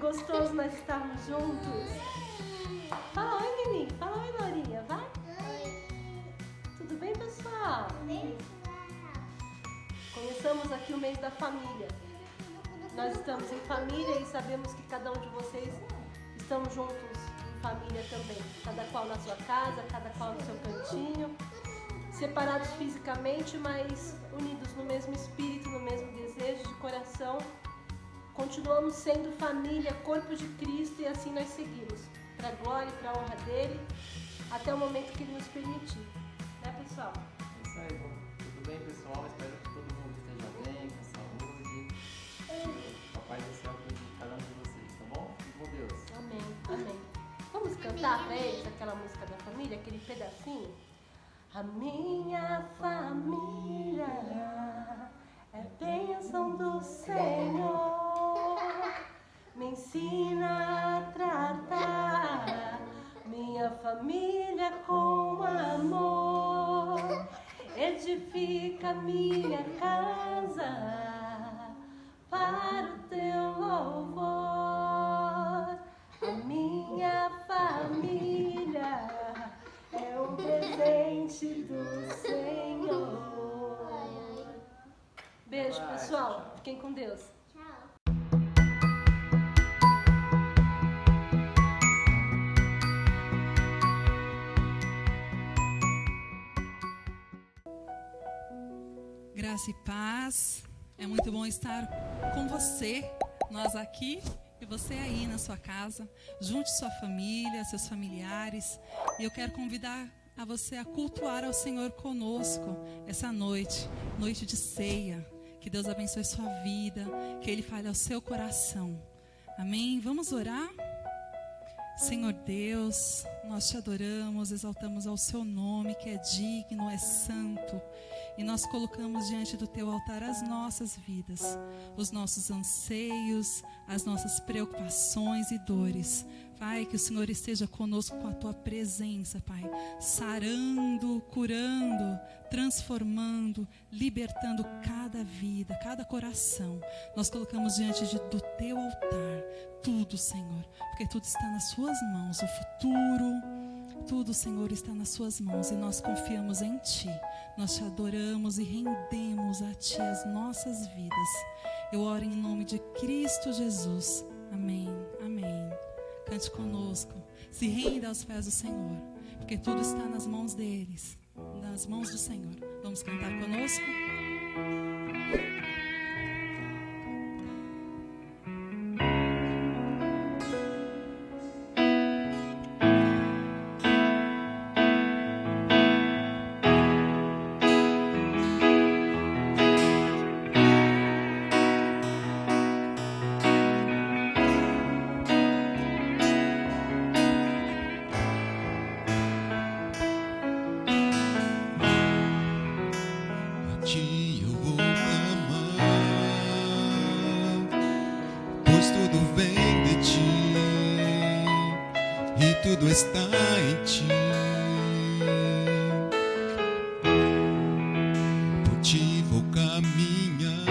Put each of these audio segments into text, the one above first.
gostoso nós estarmos juntos. Fala oi, Mimi. Fala oi, Laurinha. Vai. Oi. Tudo bem, pessoal? Bem, Começamos aqui o mês da família. Nós estamos em família e sabemos que cada um de vocês estão juntos em família também. Cada qual na sua casa, cada qual no seu cantinho. Separados fisicamente, mas unidos no mesmo espírito, no mesmo desejo de coração. Continuamos sendo família, corpo de Cristo, e assim nós seguimos, para a glória e para a honra dele, até o momento que ele nos permitir. Né, pessoal? É isso aí, bom. Tudo bem, pessoal? Espero que todo mundo esteja bem, com saúde. Que o Papai do Céu cuide de cada um de vocês, tá bom? Fique com Deus. Amém, amém. Vamos cantar para eles aquela música da família, aquele pedacinho? A minha família é bênção do Senhor. Me ensina a tratar minha família com amor. Edifica minha casa para o teu louvor. A minha família é um presente do Senhor. Beijo, pessoal. Fiquem com Deus. Graça e paz, é muito bom estar com você, nós aqui e você aí na sua casa. Junte sua família, seus familiares, e eu quero convidar a você a cultuar ao Senhor conosco essa noite, noite de ceia. Que Deus abençoe sua vida, que Ele fale ao seu coração. Amém? Vamos orar? Senhor Deus, nós te adoramos, exaltamos ao seu nome, que é digno, é santo. E nós colocamos diante do teu altar as nossas vidas, os nossos anseios, as nossas preocupações e dores. Pai, que o Senhor esteja conosco com a tua presença, Pai, sarando, curando, transformando, libertando cada vida, cada coração. Nós colocamos diante do teu altar tudo, Senhor, porque tudo está nas suas mãos, o futuro, tudo, Senhor, está nas suas mãos, e nós confiamos em Ti. Nós te adoramos e rendemos a Ti as nossas vidas. Eu oro em nome de Cristo Jesus. Amém, amém. Cante conosco, se renda aos pés do Senhor, porque tudo está nas mãos deles, nas mãos do Senhor. Vamos cantar conosco? Tudo está em Ti. Por Ti vou caminhar.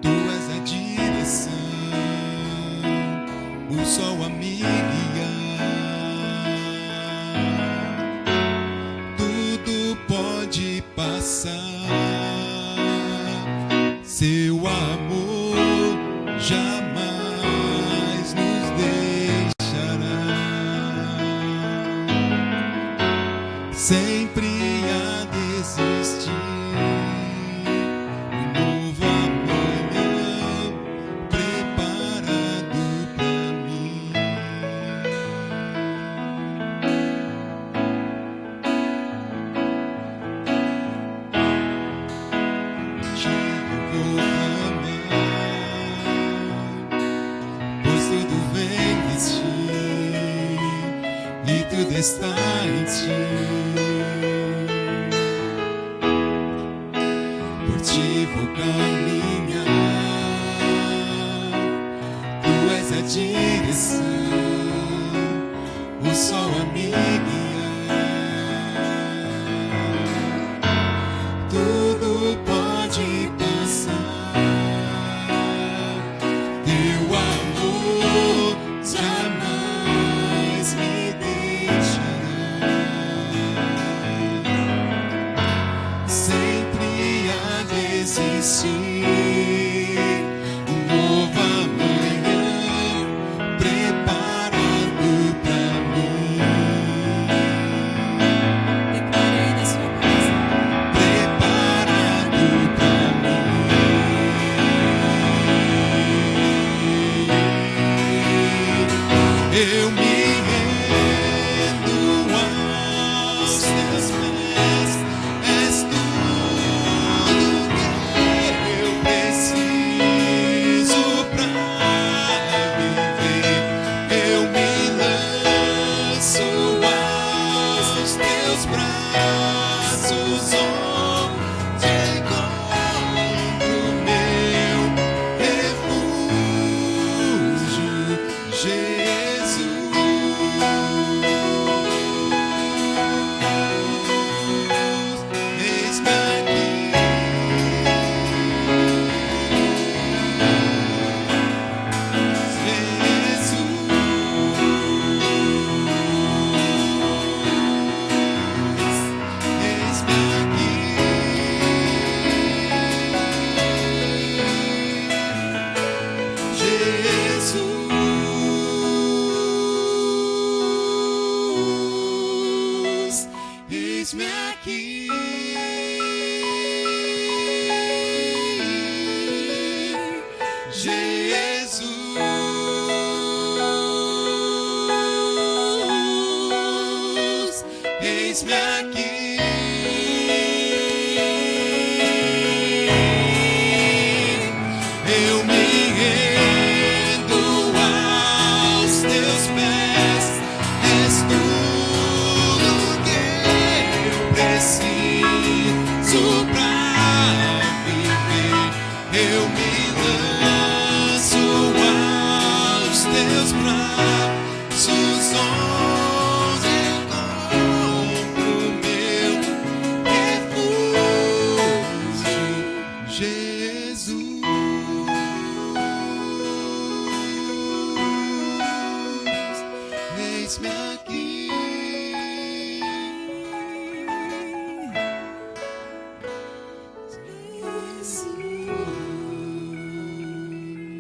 Tu és a direção, o sol a me guiar. Tudo pode passar, Seu amor jamais nos deixará. Sempre a desistir. Um novo amanhã preparado pra mim. Contigo vou amar, pois tudo vem de Ti e tudo está em Ti. Por Ti vou caminhar. Tu és a direção, o sol a me guiar. Tudo pode passar, eu me rendo aos teus pés. És tudo que eu preciso pra viver. Eu me lanço aos teus braços, onde encontro meu refúgio, Jesus. Eis-me aqui, Jesus. Eis-me aqui, Jesus. Eis-me aqui, eu me rendo aos teus pés. És tudo que eu preciso pra viver. Eu me lanço aos teus braços, onde encontro meu refúgio, Jesus. Eis-me aqui,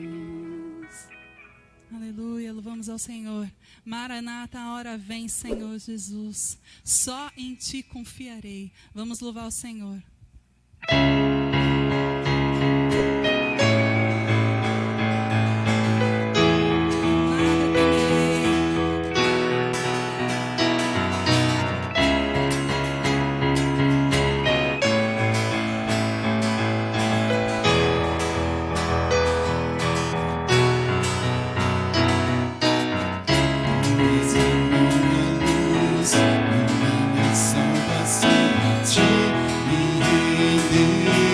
Jesus. Aleluia, louvamos ao Senhor. Maranata, a hora vem, Senhor Jesus. Só em Ti confiarei. Vamos louvar o Senhor. Nada temerei. és a minha luz, a minha salvação. A ti me renderei.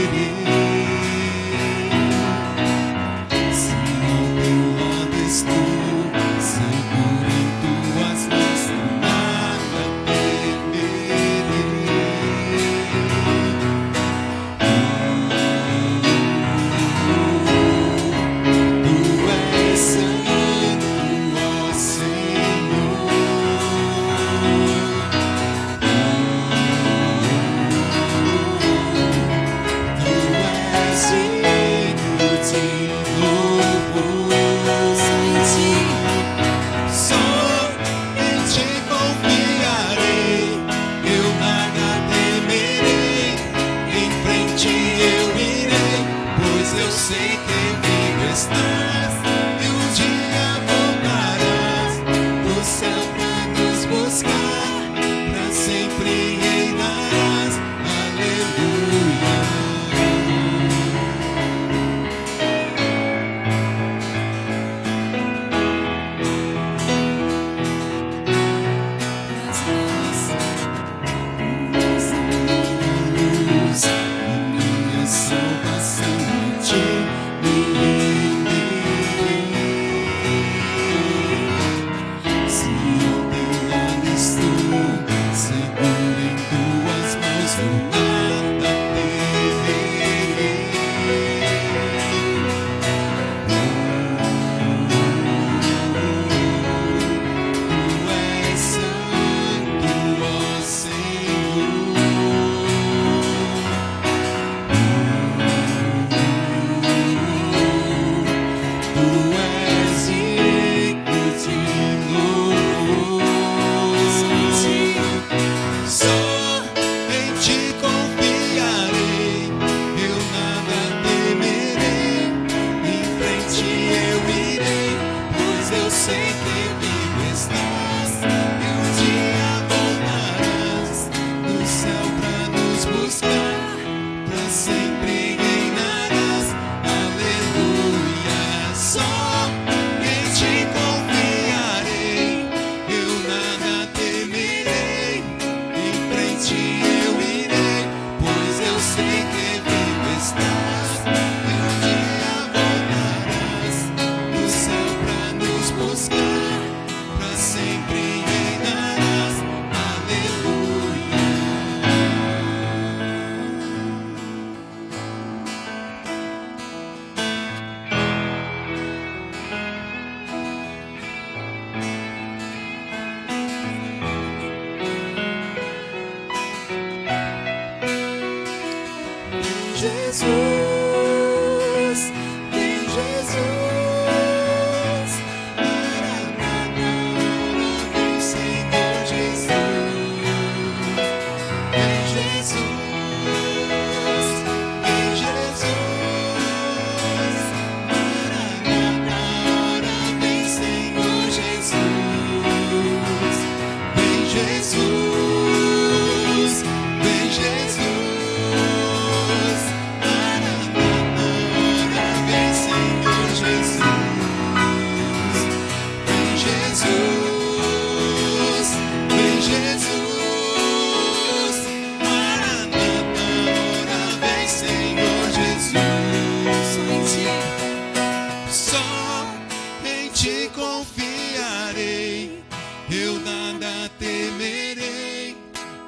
ti confiarei, eu nada temerei,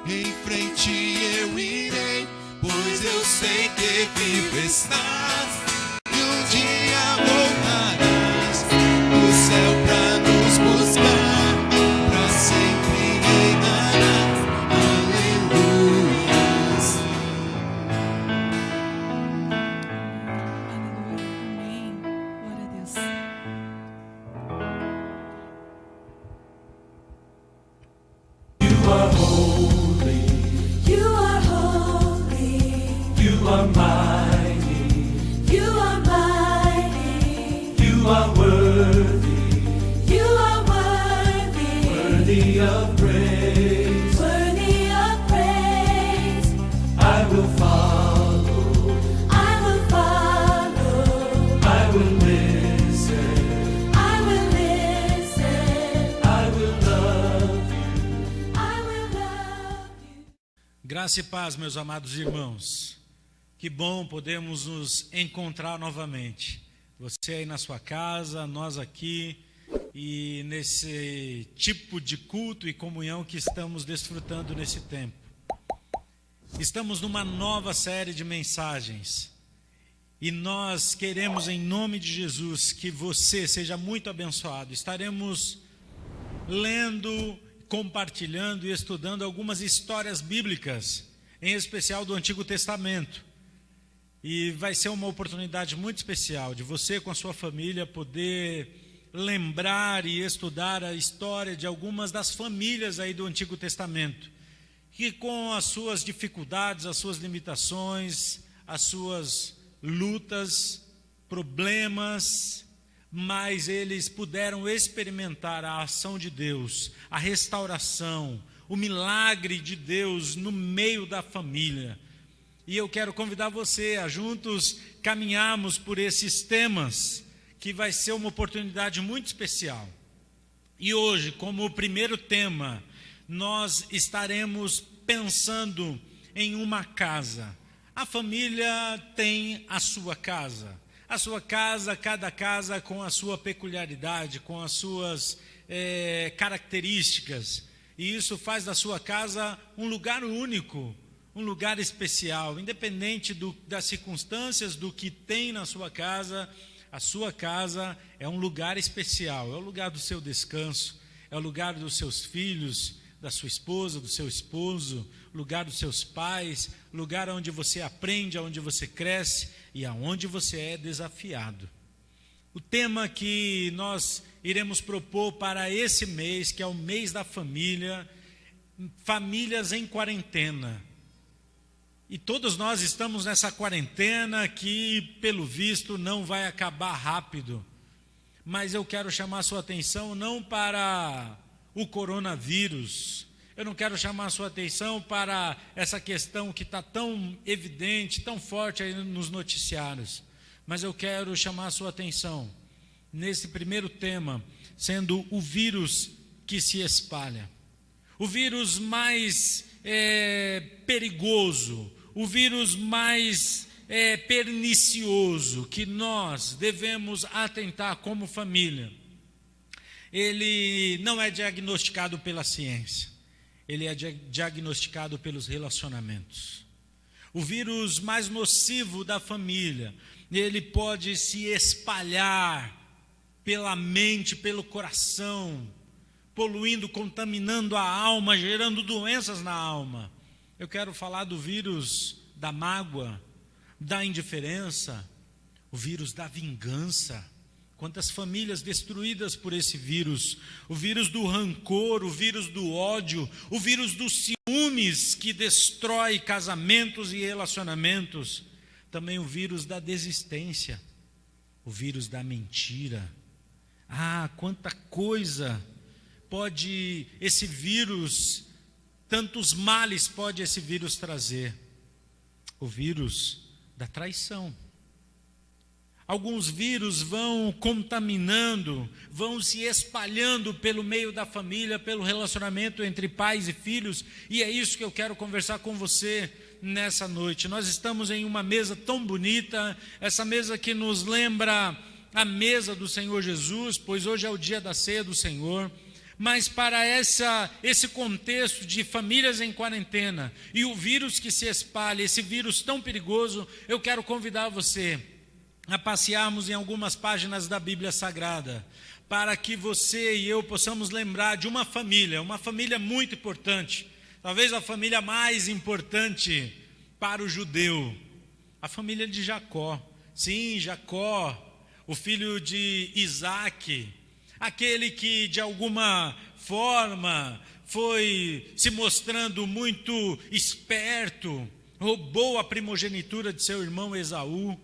em frente eu irei, pois eu sei que vivo estás, e um dia voltarás do céu pra nos buscar, pra sempre reinarás. Aleluias. Aleluia. Amém. Glória a Deus. You are holy, You are holy, you are mighty, you are mighty, you are worthy, you are worthy, worthy of praise. worthy of praise. I will follow, I will follow, I will listen, I will listen, I will love you. I will love you. Graça e paz, meus amados irmãos. Que bom podemos nos encontrar novamente. Você aí na sua casa, nós aqui, e nesse tipo de culto e comunhão que estamos desfrutando nesse tempo. Estamos numa nova série de mensagens. E nós queremos, em nome de Jesus, que você seja muito abençoado. Estaremos lendo, compartilhando e estudando algumas histórias bíblicas, em especial do Antigo Testamento. E vai ser uma oportunidade muito especial de você com a sua família poder lembrar e estudar a história de algumas das famílias aí do Antigo Testamento, que com as suas dificuldades, as suas limitações, as suas lutas, problemas, mas eles puderam experimentar a ação de Deus, a restauração, o milagre de Deus no meio da família. E eu quero convidar você a juntos caminharmos por esses temas, que vai ser uma oportunidade muito especial. E hoje, como o primeiro tema, nós estaremos pensando em uma casa. A família tem a sua casa. A sua casa, cada casa com a sua peculiaridade, com as suas características. E isso faz da sua casa um lugar único, um lugar especial. Independente das circunstâncias, do que tem na sua casa, a sua casa é um lugar especial. É o lugar do seu descanso, é o lugar dos seus filhos, da sua esposa, do seu esposo, lugar dos seus pais, lugar onde você aprende, onde você cresce e aonde você é desafiado. O tema que nós iremos propor para esse mês, que é o mês da família, famílias em quarentena. E todos nós estamos nessa quarentena que, pelo visto, não vai acabar rápido. Mas eu quero chamar a sua atenção não para o coronavírus. Eu não quero chamar a sua atenção para essa questão que está tão evidente, tão forte aí nos noticiários. Mas eu quero chamar a sua atenção nesse primeiro tema, sendo o vírus que se espalha. O vírus mais perigoso, o vírus mais pernicioso que nós devemos atentar como família. Ele não é diagnosticado pela ciência, ele é diagnosticado pelos relacionamentos. O vírus mais nocivo da família, ele pode se espalhar pela mente, pelo coração, poluindo, contaminando a alma, gerando doenças na alma. Eu quero falar do vírus da mágoa, da indiferença, o vírus da vingança. Quantas famílias destruídas por esse vírus, o vírus do rancor, o vírus do ódio, o vírus dos ciúmes que destrói casamentos e relacionamentos, também o vírus da desistência, o vírus da mentira. Ah, quanta coisa pode esse vírus, tantos males pode esse vírus trazer. O vírus da traição. Alguns vírus vão contaminando, vão se espalhando pelo meio da família, pelo relacionamento entre pais e filhos, e é isso que eu quero conversar com você nessa noite. Nós estamos em uma mesa tão bonita, essa mesa que nos lembra a mesa do Senhor Jesus, pois hoje é o dia da ceia do Senhor, mas para esse contexto de famílias em quarentena e o vírus que se espalha, esse vírus tão perigoso, eu quero convidar você a passearmos em algumas páginas da Bíblia Sagrada, para que você e eu possamos lembrar de uma família muito importante, talvez a família mais importante para o judeu, a família de Jacó. Sim, Jacó, o filho de Isaac, aquele que de alguma forma foi se mostrando muito esperto, roubou a primogenitura de seu irmão Esaú,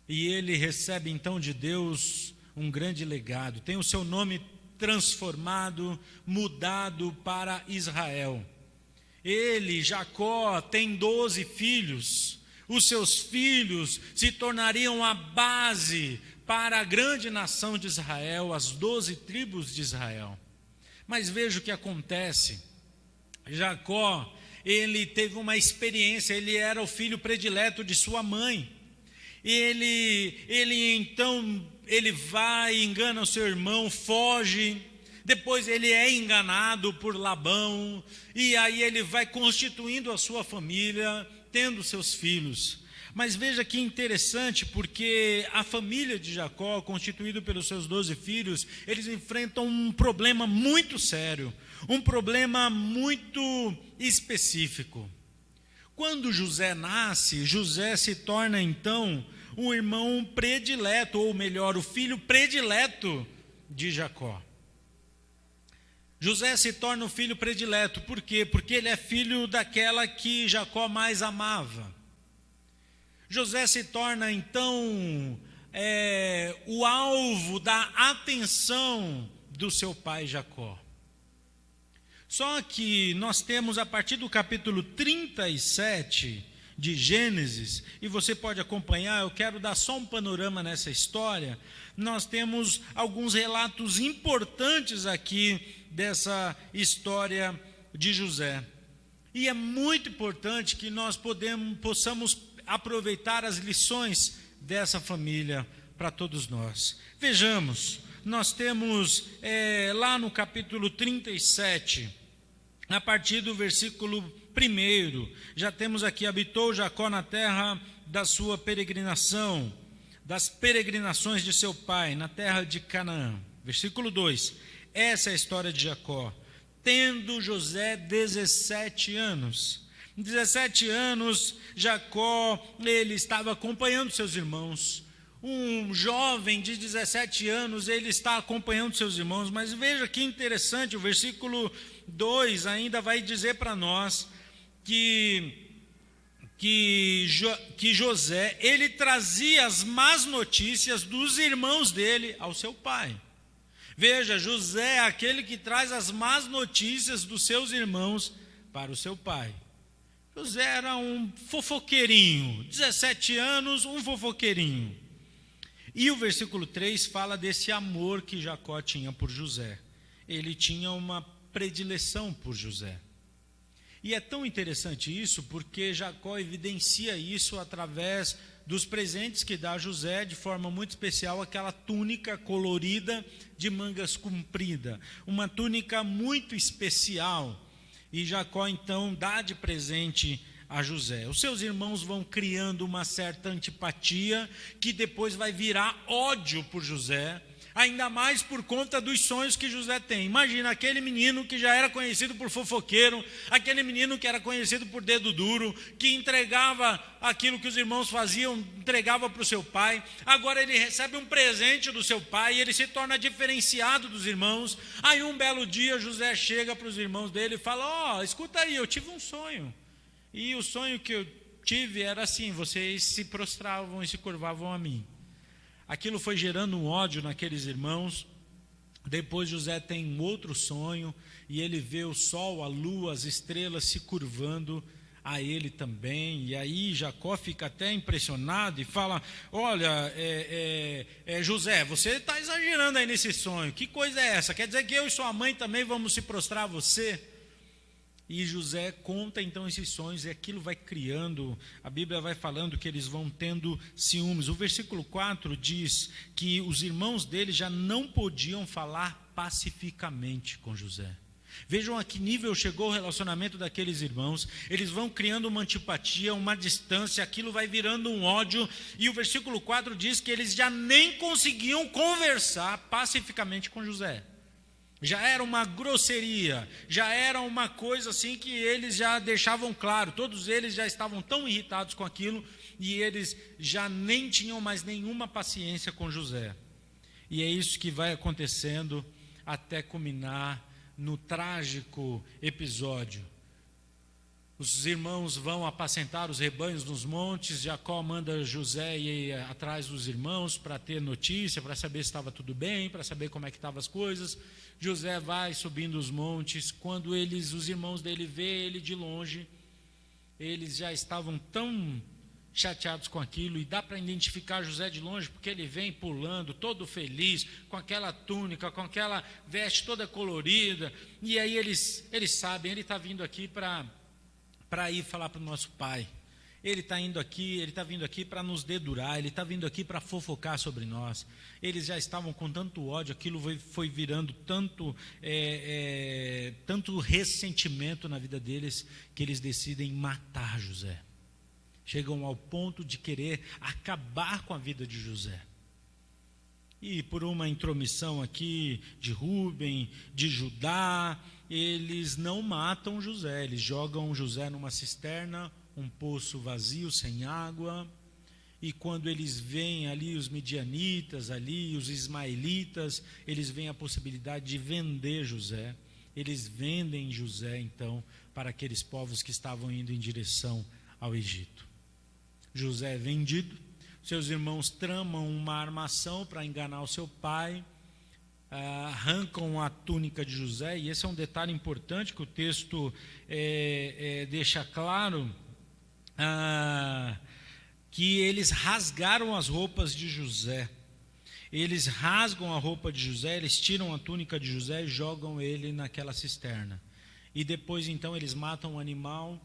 e ele recebe então de Deus um grande legado, tem o seu nome transformado, mudado para Israel. Ele, Jacó, tem 12 filhos, os seus filhos se tornariam a base para a grande nação de Israel, as 12 tribos de Israel. Mas veja o que acontece. Jacó, ele teve uma experiência, ele era o filho predileto de sua mãe. Ele vai, engana o seu irmão, foge, depois ele é enganado por Labão, e aí ele vai constituindo a sua família, tendo seus filhos. Mas veja que interessante, porque a família de Jacó, constituída pelos seus 12 filhos, eles enfrentam um problema muito sério, um problema muito específico. Quando José nasce, José se torna então o irmão predileto, ou melhor, o filho predileto de Jacó. José se torna o filho predileto, por quê? Porque ele é filho daquela que Jacó mais amava. José se torna então o alvo da atenção do seu pai Jacó. Só que nós temos a partir do capítulo 37 de Gênesis, e você pode acompanhar, eu quero dar só um panorama nessa história. Nós temos alguns relatos importantes aqui dessa história de José. E é muito importante que nós possamos aproveitar as lições dessa família para todos nós. Vejamos, nós temos lá no capítulo 37, a partir do versículo 1, já temos aqui: habitou Jacó na terra da sua peregrinação, das peregrinações de seu pai, na terra de Canaã. Versículo 2, essa é a história de Jacó. Tendo José 17 anos. 17 anos, Jacó, ele estava acompanhando seus irmãos. Um jovem de 17 anos, ele está acompanhando seus irmãos. Mas veja que interessante, o versículo 2 ainda vai dizer para nós que José, ele trazia as más notícias dos irmãos dele ao seu pai. Veja, José é aquele que traz as más notícias dos seus irmãos para o seu pai. José era um fofoqueirinho, 17 anos, um fofoqueirinho. E o versículo 3 fala desse amor que Jacó tinha por José. Ele tinha uma predileção por José. E é tão interessante isso, porque Jacó evidencia isso através dos presentes que dá a José, de forma muito especial, aquela túnica colorida de mangas compridas, uma túnica muito especial. E Jacó então dá de presente a José. Os seus irmãos vão criando uma certa antipatia, que depois vai virar ódio por José, ainda mais por conta dos sonhos que José tem. Imagina aquele menino que já era conhecido por fofoqueiro, aquele menino que era conhecido por dedo duro, que entregava aquilo que os irmãos faziam, entregava para o seu pai. Agora ele recebe um presente do seu pai e ele se torna diferenciado dos irmãos. Aí um belo dia José chega para os irmãos dele e fala: escuta aí, eu tive um sonho. E o sonho que eu tive era assim: vocês se prostravam e se curvavam a mim. Aquilo foi gerando um ódio naqueles irmãos. Depois José tem um outro sonho, e ele vê o sol, a lua, as estrelas se curvando a ele também. E aí Jacó fica até impressionado e fala: olha, José, você está exagerando aí nesse sonho. Que coisa é essa? Quer dizer que eu e sua mãe também vamos se prostrar a você? E José conta então esses sonhos e aquilo vai criando, a Bíblia vai falando que eles vão tendo ciúmes. O versículo 4 diz que os irmãos dele já não podiam falar pacificamente com José. Vejam a que nível chegou o relacionamento daqueles irmãos. Eles vão criando uma antipatia, uma distância, aquilo vai virando um ódio. E o versículo 4 diz que eles já nem conseguiam conversar pacificamente com José. Já era uma grosseria, já era uma coisa assim que eles já deixavam claro. Todos eles já estavam tão irritados com aquilo e eles já nem tinham mais nenhuma paciência com José. E é isso que vai acontecendo até culminar no trágico episódio. Os irmãos vão apacentar os rebanhos nos montes, Jacó manda José ir atrás dos irmãos para ter notícia, para saber se estava tudo bem, para saber como é que estavam as coisas. José vai subindo os montes, quando os irmãos dele vê ele de longe, eles já estavam tão chateados com aquilo, e dá para identificar José de longe, porque ele vem pulando, todo feliz, com aquela túnica, com aquela veste toda colorida, e aí eles sabem, ele está vindo aqui para ir falar para o nosso pai. Ele está vindo aqui para nos dedurar, ele está vindo aqui para fofocar sobre nós. Eles já estavam com tanto ódio, aquilo foi virando tanto ressentimento na vida deles, que eles decidem matar José. Chegam ao ponto de querer acabar com a vida de José. E por uma intromissão aqui de Rúben, de Judá, eles não matam José, eles jogam José numa cisterna, um poço vazio, sem água, e quando eles veem ali os midianitas, ali os ismaelitas, eles veem a possibilidade de vender José. Eles vendem José, então, para aqueles povos que estavam indo em direção ao Egito. José é vendido, seus irmãos tramam uma armação para enganar o seu pai, arrancam a túnica de José, e esse é um detalhe importante que o texto deixa claro, que eles rasgaram as roupas de José. Eles rasgam a roupa de José, eles tiram a túnica de José e jogam ele naquela cisterna. E depois então eles matam o animal,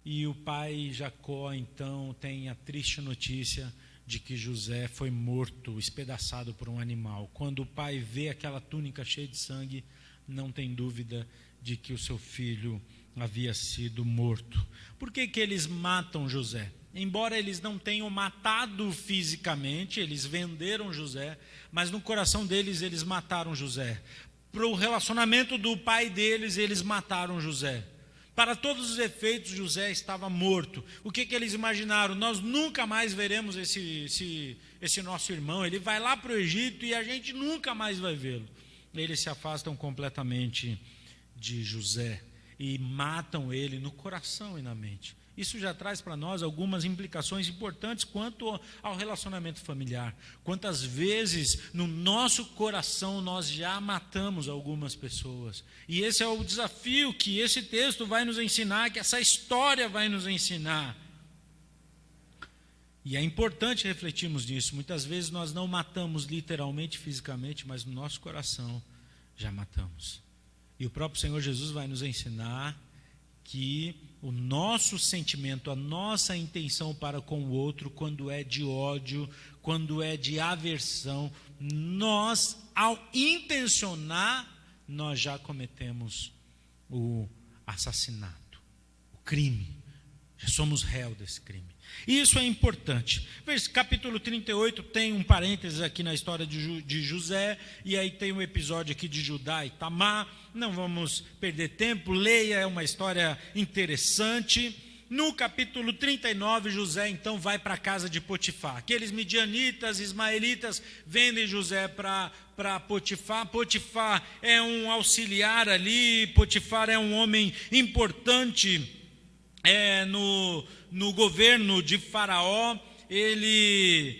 e o pai Jacó então tem a triste notícia de que José foi morto, espedaçado por um animal. Quando o pai vê aquela túnica cheia de sangue, não tem dúvida de que o seu filho havia sido morto. Por que eles matam José? Embora eles não tenham matado fisicamente, eles venderam José, mas no coração deles eles mataram José. Para o relacionamento do pai deles, eles mataram José. Para todos os efeitos, José estava morto. O que eles imaginaram? Nós nunca mais veremos esse nosso irmão. Ele vai lá para o Egito e a gente nunca mais vai vê-lo. Eles se afastam completamente de José e matam ele no coração e na mente. Isso já traz para nós algumas implicações importantes quanto ao relacionamento familiar. Quantas vezes no nosso coração nós já matamos algumas pessoas. E esse é o desafio que esse texto vai nos ensinar, que essa história vai nos ensinar. E é importante refletirmos nisso. Muitas vezes nós não matamos literalmente, fisicamente, mas no nosso coração já matamos. E o próprio Senhor Jesus vai nos ensinar que o nosso sentimento, a nossa intenção para com o outro, quando é de ódio, quando é de aversão, nós, ao intencionar, nós já cometemos o assassinato, o crime. Já somos réu desse crime. E isso é importante. Capítulo 38 tem um parênteses aqui na história de José, e aí tem um episódio aqui de Judá e Tamar. Não vamos perder tempo, leia, é uma história interessante. No capítulo 39, José então vai para a casa de Potifar. Aqueles midianitas, ismaelitas, vendem José para Potifar. Potifar é um auxiliar ali, Potifar é um homem importante no governo de Faraó. Ele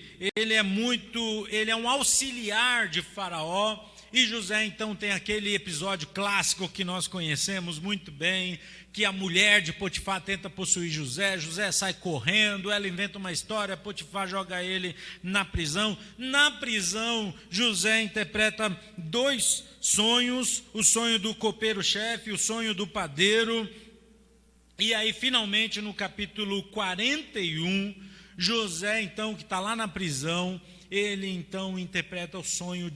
é um auxiliar de Faraó. E José então tem aquele episódio clássico que nós conhecemos muito bem, que a mulher de Potifar tenta possuir José, José sai correndo, ela inventa uma história, Potifar joga ele na prisão. Na prisão, José interpreta dois sonhos, o sonho do copeiro-chefe e o sonho do padeiro. E aí, finalmente, no capítulo 41, José, então, que está lá na prisão, ele, então, interpreta o sonho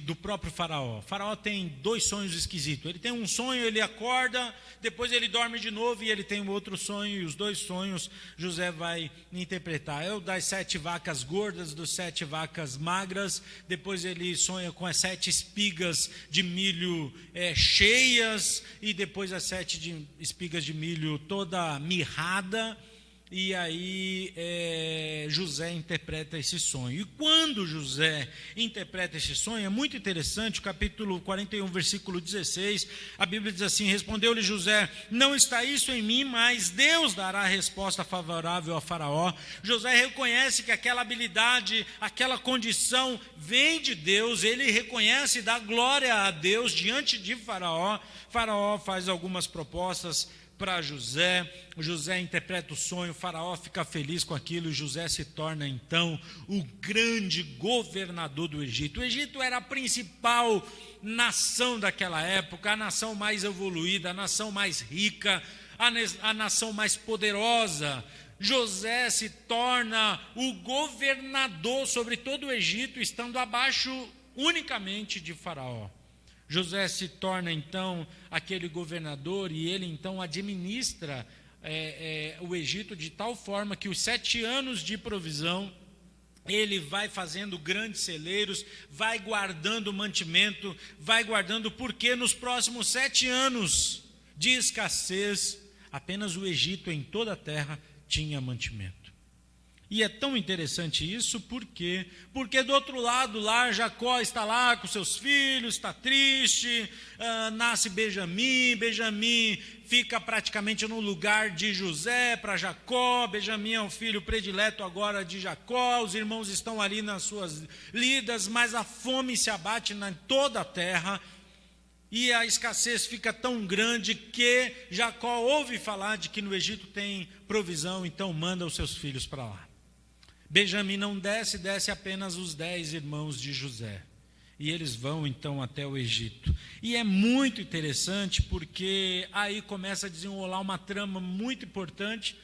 do próprio faraó. O faraó tem 2 sonhos esquisitos. Ele tem um sonho, ele acorda, depois ele dorme de novo e ele tem um outro sonho, e os 2 sonhos José vai interpretar. É o das 7 vacas gordas, dos 7 vacas magras, depois ele sonha com as 7 espigas de milho cheias, e depois as 7 espigas de milho toda mirrada. E aí José interpreta esse sonho. E quando José interpreta esse sonho, é muito interessante, o capítulo 41, versículo 16, a Bíblia diz assim: respondeu-lhe José, não está isso em mim, mas Deus dará resposta favorável a Faraó. José reconhece que aquela habilidade, aquela condição vem de Deus, ele reconhece e dá glória a Deus diante de Faraó. Faraó faz algumas propostas para José, José interpreta o sonho, Faraó fica feliz com aquilo, e José se torna então o grande governador do Egito. O Egito era a principal nação daquela época, a nação mais evoluída, a nação mais rica, a nação mais poderosa. José se torna o governador sobre todo o Egito, estando abaixo unicamente de Faraó. José se torna então aquele governador, e ele então administra o Egito de tal forma que os 7 anos de provisão ele vai fazendo grandes celeiros, vai guardando mantimento, vai guardando, porque nos próximos 7 anos de escassez, apenas o Egito em toda a terra tinha mantimento. E é tão interessante isso, porque do outro lado lá, Jacó está lá com seus filhos, está triste, nasce Benjamim fica praticamente no lugar de José para Jacó. Benjamim é o filho predileto agora de Jacó, os irmãos estão ali nas suas lidas, mas a fome se abate em toda a terra, e a escassez fica tão grande que Jacó ouve falar de que no Egito tem provisão, então manda os seus filhos para lá. Benjamim não desce apenas os 10 irmãos de José. E eles vão então até o Egito. E é muito interessante, porque aí começa a desenrolar uma trama muito importante.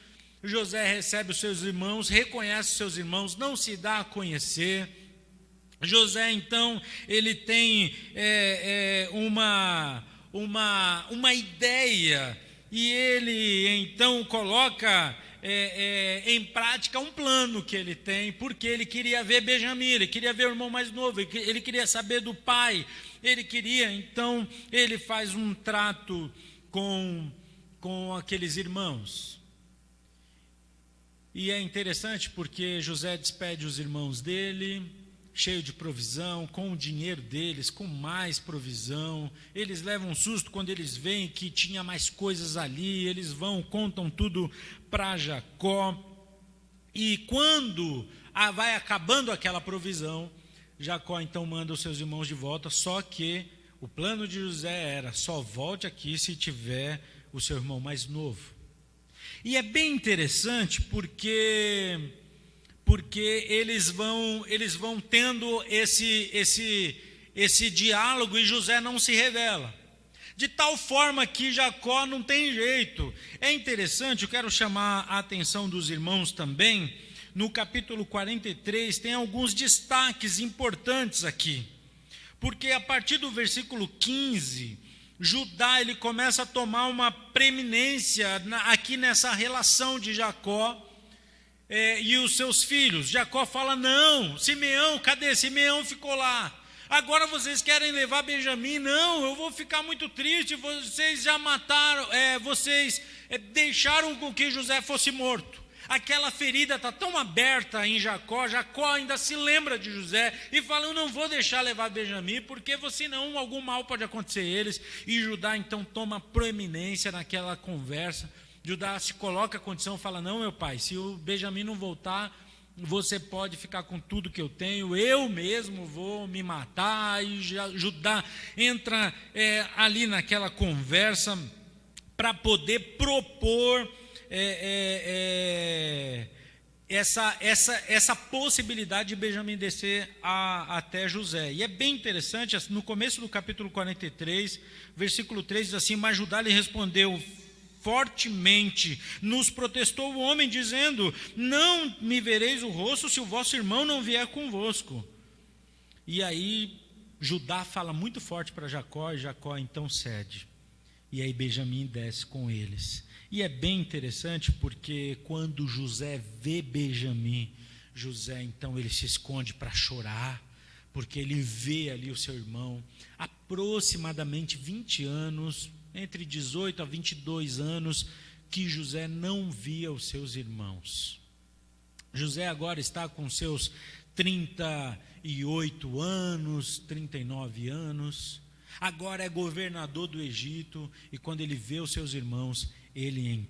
José recebe os seus irmãos, reconhece os seus irmãos, não se dá a conhecer. José então, ele tem uma ideia, e ele então coloca em prática um plano que ele tem, porque ele queria ver Benjamim, ele queria ver o irmão mais novo, ele queria saber do pai, então ele faz um trato com aqueles irmãos. E é interessante porque José despede os irmãos dele, cheio de provisão, com o dinheiro deles, com mais provisão. Eles levam um susto quando eles veem que tinha mais coisas ali, eles vão, contam tudo para Jacó. E quando vai acabando aquela provisão, Jacó então manda os seus irmãos de volta, só que o plano de José era: só volte aqui se tiver o seu irmão mais novo. E é bem interessante porque eles vão tendo esse diálogo, e José não se revela, de tal forma que Jacó não tem jeito. É interessante, eu quero chamar a atenção dos irmãos também, no capítulo 43 tem alguns destaques importantes aqui, porque a partir do versículo 15, Judá ele começa a tomar uma preeminência aqui nessa relação de Jacó e os seus filhos. Jacó fala: não, Simeão, cadê? Simeão ficou lá. Agora vocês querem levar Benjamim? Não, eu vou ficar muito triste. Vocês já mataram, vocês deixaram com que José fosse morto. Aquela ferida está tão aberta em Jacó. Jacó ainda se lembra de José e fala: eu não vou deixar levar Benjamim, porque senão algum mal pode acontecer a eles. E Judá então toma proeminência naquela conversa. Judá se coloca a condição, fala: não, meu pai, se o Benjamim não voltar, você pode ficar com tudo que eu tenho, eu mesmo vou me matar. E Judá entra ali naquela conversa para poder propor essa possibilidade de Benjamim descer até José. E é bem interessante, no começo do capítulo 43, versículo 3 diz assim: mas Judá lhe respondeu: fortemente. Nos protestou o homem, dizendo: não me vereis o rosto se o vosso irmão não vier convosco. E aí Judá fala muito forte para Jacó, e Jacó então cede. E aí Benjamim desce com eles. E é bem interessante porque quando José vê Benjamim, José então ele se esconde para chorar, porque ele vê ali o seu irmão, aproximadamente 20 anos, entre 18 a 22 anos, que José não via os seus irmãos. José agora está com seus 38 anos, 39 anos, agora é governador do Egito, e quando ele vê os seus irmãos, ele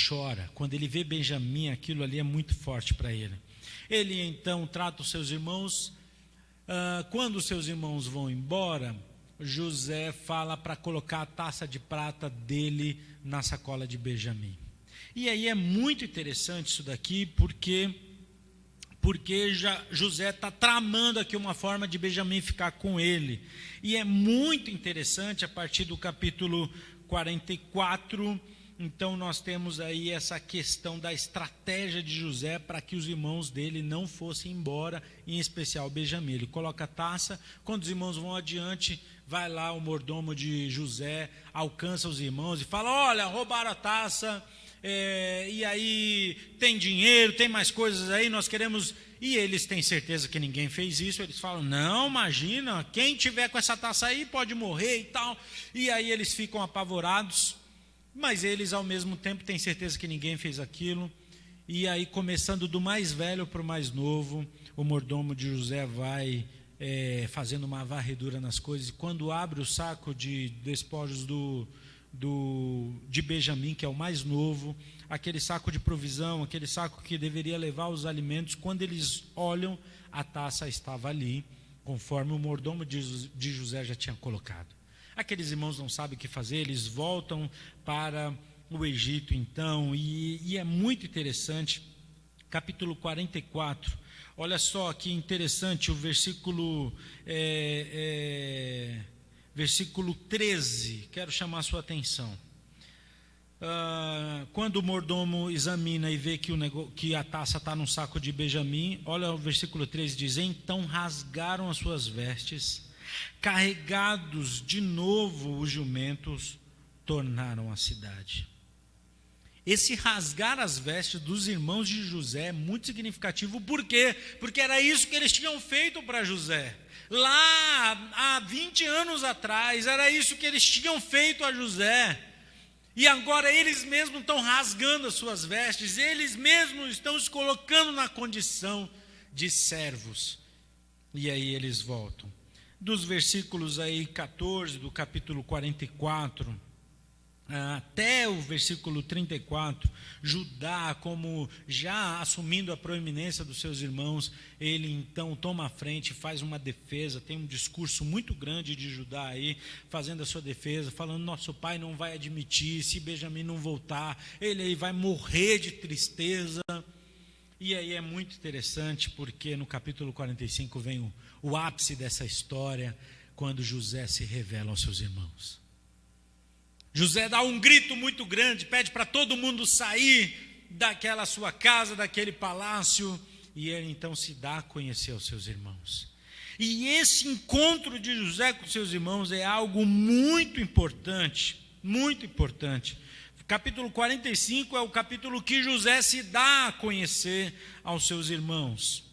chora. Quando ele vê Benjamim, aquilo ali é muito forte para ele. Ele então trata os seus irmãos. Quando os seus irmãos vão embora, José fala para colocar a taça de prata dele na sacola de Benjamim. E aí é muito interessante isso daqui, porque José está tramando aqui uma forma de Benjamim ficar com ele. E é muito interessante a partir do capítulo 44. Então nós temos aí essa questão da estratégia de José para que os irmãos dele não fossem embora, em especial Benjamim. Ele coloca a taça, quando os irmãos vão adiante, vai lá o mordomo de José, alcança os irmãos e fala: olha, roubaram a taça, e aí tem dinheiro, tem mais coisas aí, nós queremos... E eles têm certeza que ninguém fez isso, eles falam: não, imagina, quem tiver com essa taça aí pode morrer e tal. E aí eles ficam apavorados, mas eles ao mesmo tempo têm certeza que ninguém fez aquilo. E aí, começando do mais velho para o mais novo, o mordomo de José vai fazendo uma varredura nas coisas, e quando abre o saco de despojos de Benjamim, que é o mais novo, aquele saco de provisão, aquele saco que deveria levar os alimentos, quando eles olham, a taça estava ali, conforme o mordomo de José já tinha colocado. Aqueles irmãos não sabem o que fazer, eles voltam para o Egito então, e é muito interessante, capítulo 44, olha só que interessante, o versículo 13, quero chamar a sua atenção. Quando o mordomo examina e vê que a taça está num saco de Benjamim, olha o versículo 13, diz: então rasgaram as suas vestes, carregados de novo os jumentos, tornaram a cidade. Esse rasgar as vestes dos irmãos de José é muito significativo. Por quê? Porque era isso que eles tinham feito para José. Lá há 20 anos atrás, era isso que eles tinham feito a José. E agora eles mesmos estão rasgando as suas vestes, eles mesmos estão se colocando na condição de servos. E aí eles voltam. Dos versículos aí 14 do capítulo 44 até o versículo 34, Judá, como já assumindo a proeminência dos seus irmãos, ele então toma a frente, faz uma defesa, tem um discurso muito grande de Judá aí, fazendo a sua defesa, falando: nosso pai não vai admitir, se Benjamim não voltar, ele aí vai morrer de tristeza. E aí é muito interessante, porque no capítulo 45 vem o ápice dessa história, quando José se revela aos seus irmãos. José dá um grito muito grande, pede para todo mundo sair daquela sua casa, daquele palácio, e ele então se dá a conhecer aos seus irmãos. E esse encontro de José com seus irmãos é algo muito importante, muito importante. Capítulo 45 é o capítulo que José se dá a conhecer aos seus irmãos.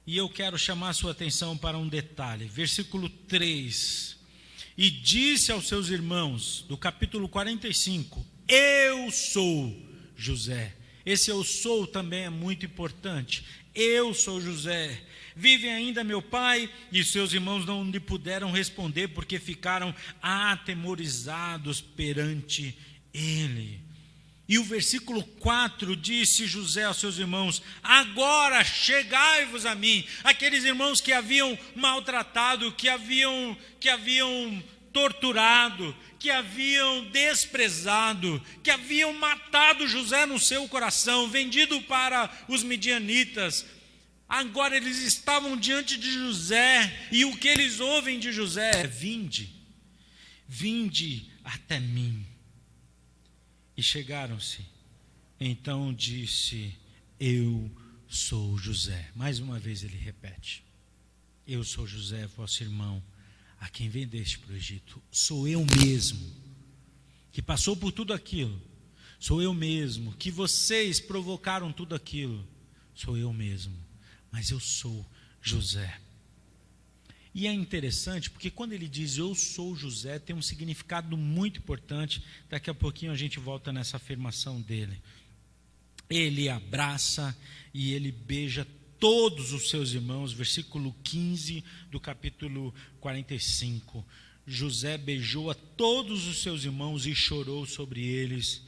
E eu quero chamar a sua atenção para um detalhe, versículo 3. E disse aos seus irmãos, do capítulo 45, eu sou José. Esse eu sou também é muito importante. Eu sou José. Vive ainda meu pai? E seus irmãos não lhe puderam responder, porque ficaram atemorizados perante ele. E o versículo 4, disse José aos seus irmãos: agora chegai-vos a mim. Aqueles irmãos que haviam maltratado, que haviam torturado, que haviam desprezado, que haviam matado José no seu coração, vendido para os midianitas. Agora eles estavam diante de José, e o que eles ouvem de José é: vinde até mim. E chegaram-se. Então disse: eu sou José. Mais uma vez ele repete: eu sou José, vosso irmão, a quem vendeste para o Egito. Sou eu mesmo, que passou por tudo aquilo. Sou eu mesmo, que vocês provocaram tudo aquilo. Sou eu mesmo, mas eu sou José. E é interessante, porque quando ele diz eu sou José, tem um significado muito importante. Daqui a pouquinho a gente volta nessa afirmação dele. Ele abraça e ele beija todos os seus irmãos, versículo 15 do capítulo 45. José beijou a todos os seus irmãos e chorou sobre eles.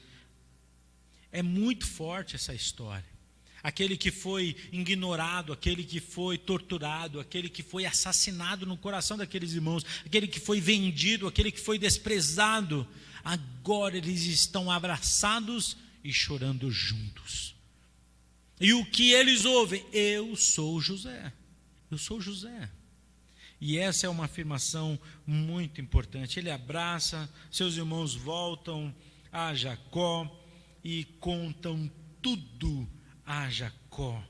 É muito forte essa história. Aquele que foi ignorado, aquele que foi torturado, aquele que foi assassinado no coração daqueles irmãos, aquele que foi vendido, aquele que foi desprezado, agora eles estão abraçados e chorando juntos. E o que eles ouvem? Eu sou José. Eu sou José. E essa é uma afirmação muito importante. Ele abraça, seus irmãos voltam a Jacó e contam tudo a Jacó.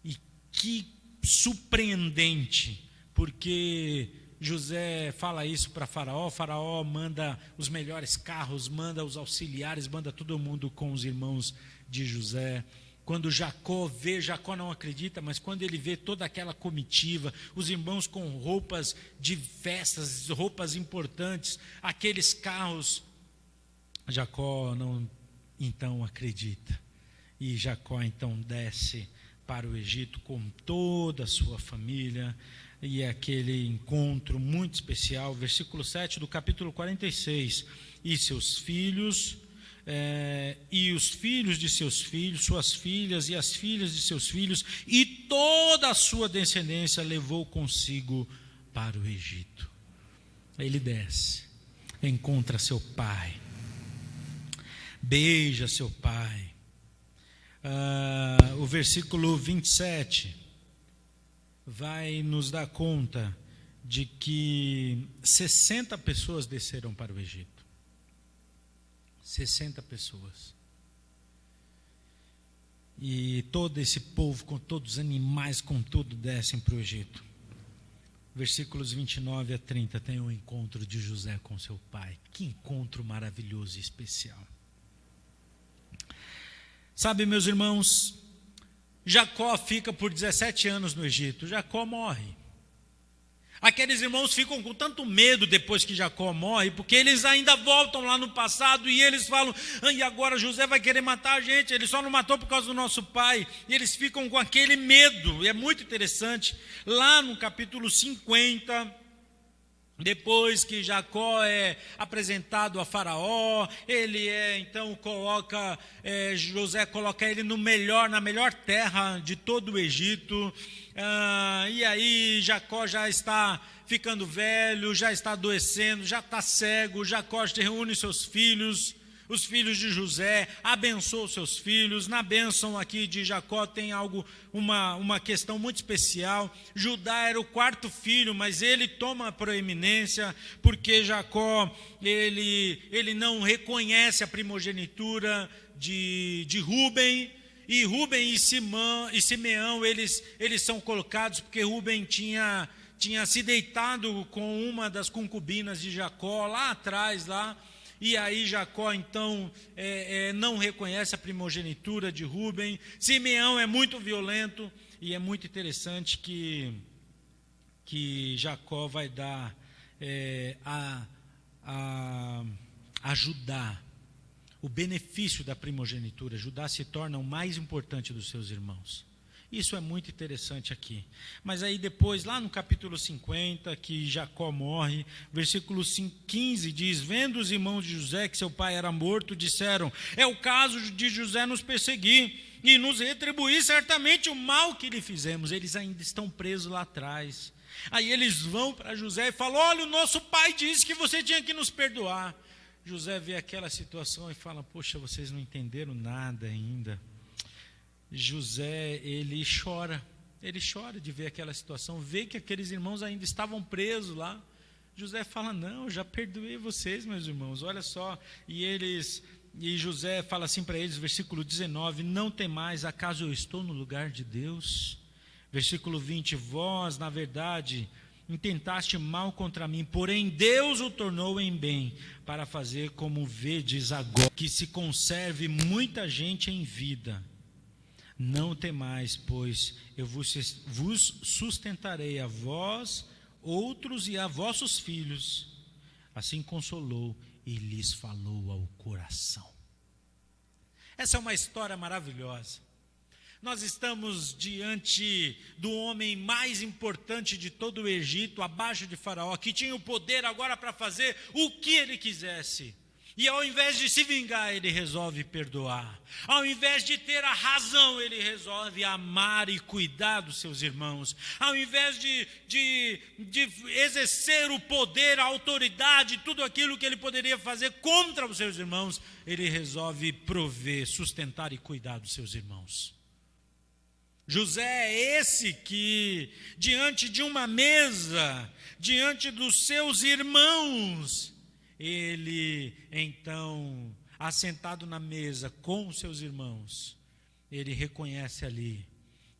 E que surpreendente, porque José fala isso para Faraó. Faraó manda os melhores carros, manda os auxiliares, manda todo mundo com os irmãos de José. Quando Jacó vê, Jacó não acredita, mas quando ele vê toda aquela comitiva, os irmãos com roupas de festas, roupas importantes, aqueles carros, Jacó não então acredita. E Jacó então desce para o Egito com toda a sua família. E é aquele encontro muito especial, versículo 7 do capítulo 46. E seus filhos, e os filhos de seus filhos, suas filhas e as filhas de seus filhos, e toda a sua descendência levou consigo para o Egito. Ele desce, encontra seu pai, beija seu pai. O versículo 27 vai nos dar conta de que 60 pessoas desceram para o Egito. 60 pessoas. E todo esse povo, com todos os animais, com tudo, descem para o Egito. Versículos 29 a 30 tem o encontro de José com seu pai. Que encontro maravilhoso e especial. Sabe, meus irmãos, Jacó fica por 17 anos no Egito. Jacó morre. Aqueles irmãos ficam com tanto medo depois que Jacó morre, porque eles ainda voltam lá no passado e eles falam: e agora José vai querer matar a gente, ele só não matou por causa do nosso pai. E eles ficam com aquele medo. E é muito interessante, lá no capítulo 50... Depois que Jacó é apresentado a Faraó, ele então José coloca ele na melhor terra de todo o Egito. E aí Jacó já está ficando velho, já está adoecendo, já está cego. Jacó reúne seus filhos, os filhos de José, abençoa seus filhos. Na bênção aqui de Jacó tem uma questão muito especial. Judá era o quarto filho, mas ele toma a proeminência, porque Jacó, ele não reconhece a primogenitura de Rúben, e Rúben e Simeão, eles são colocados porque Rúben tinha se deitado com uma das concubinas de Jacó, lá atrás, e aí Jacó então não reconhece a primogenitura de Rúben. Simeão é muito violento, e é muito interessante que Jacó vai dar a Judá o benefício da primogenitura. Judá se torna o mais importante dos seus irmãos. Isso é muito interessante aqui. Mas aí depois, lá no capítulo 50, que Jacó morre, versículo 15 diz: vendo os irmãos de José que seu pai era morto, disseram: é o caso de José nos perseguir e nos retribuir certamente o mal que lhe fizemos. Eles ainda estão presos lá atrás. Aí eles vão para José e falam: olha, o nosso pai disse que você tinha que nos perdoar. José vê aquela situação e fala: poxa, vocês não entenderam nada ainda. José, ele chora de ver aquela situação, vê que aqueles irmãos ainda estavam presos lá. José fala: não, já perdoei vocês, meus irmãos, olha só. E eles E José fala assim para eles, versículo 19: não temais, acaso eu estou no lugar de Deus? Versículo 20: vós, na verdade, intentaste mal contra mim, porém Deus o tornou em bem, para fazer como vedes agora, que se conserve muita gente em vida. Não temais, pois eu vos sustentarei a vós, outros e a vossos filhos. Assim consolou e lhes falou ao coração. Essa é uma história maravilhosa. Nós estamos diante do homem mais importante de todo o Egito, abaixo de Faraó, que tinha o poder agora para fazer o que ele quisesse. E ao invés de se vingar, ele resolve perdoar. Ao invés de ter a razão, ele resolve amar e cuidar dos seus irmãos. Ao invés de exercer o poder, a autoridade, tudo aquilo que ele poderia fazer contra os seus irmãos, ele resolve prover, sustentar e cuidar dos seus irmãos. José é esse que, diante de uma mesa, diante dos seus irmãos, ele, então, assentado na mesa com os seus irmãos, ele reconhece ali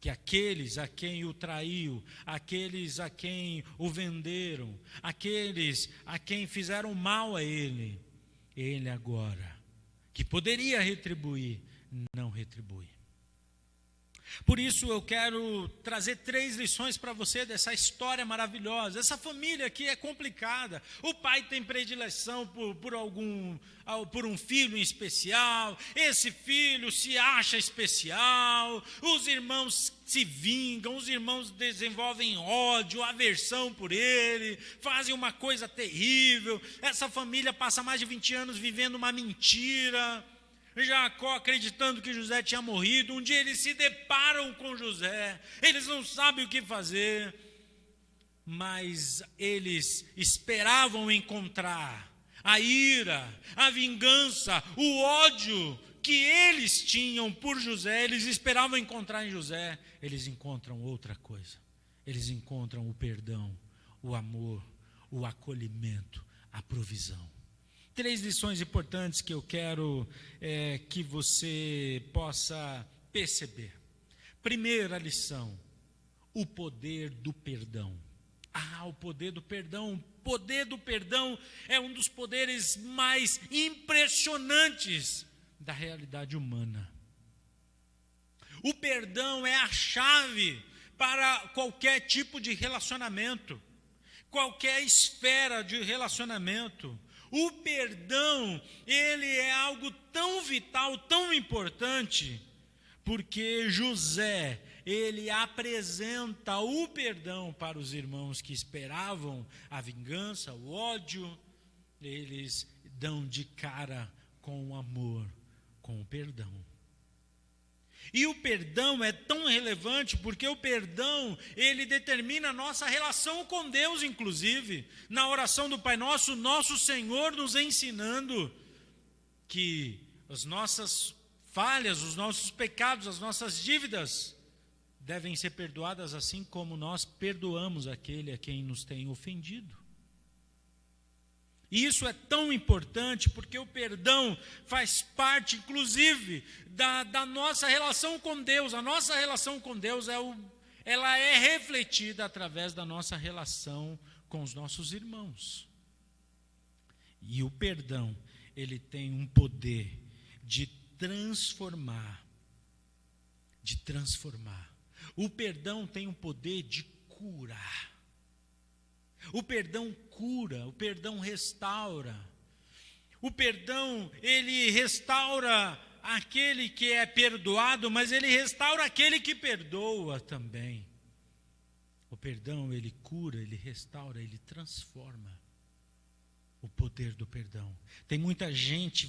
que aqueles a quem o traiu, aqueles a quem o venderam, aqueles a quem fizeram mal a ele agora, que poderia retribuir, não retribui. Por isso eu quero trazer 3 lições para você dessa história maravilhosa. Essa família aqui é complicada. O pai tem predileção por um filho em especial. Esse filho se acha especial. Os irmãos se vingam, os irmãos desenvolvem ódio, aversão por ele, fazem uma coisa terrível. Essa família passa mais de 20 anos vivendo uma mentira. Jacó acreditando que José tinha morrido. Um dia eles se deparam com José, eles não sabem o que fazer, mas eles esperavam encontrar a ira, a vingança, o ódio que eles tinham por José. Eles esperavam encontrar em José. Eles encontram outra coisa. Eles encontram o perdão, o amor, o acolhimento, a provisão. 3 lições importantes que eu quero que você possa perceber. Primeira lição: o poder do perdão. O poder do perdão. O poder do perdão é um dos poderes mais impressionantes da realidade humana. O perdão é a chave para qualquer tipo de relacionamento, qualquer esfera de relacionamento. O perdão, ele é algo tão vital, tão importante, porque José, ele apresenta o perdão para os irmãos que esperavam a vingança, o ódio. Eles dão de cara com o amor, com o perdão. E o perdão é tão relevante porque o perdão, ele determina a nossa relação com Deus, inclusive. Na oração do Pai Nosso, nosso Senhor nos ensinando que as nossas falhas, os nossos pecados, as nossas dívidas devem ser perdoadas assim como nós perdoamos aquele a quem nos tem ofendido. E isso é tão importante porque o perdão faz parte, inclusive, da nossa relação com Deus. A nossa relação com Deus ela é refletida através da nossa relação com os nossos irmãos. E o perdão, ele tem um poder de transformar. O perdão tem um poder de curar. O perdão cura, o perdão restaura. O perdão, ele restaura aquele que é perdoado, mas ele restaura aquele que perdoa também. O perdão, ele cura, ele restaura, ele transforma. O poder do perdão. Tem muita gente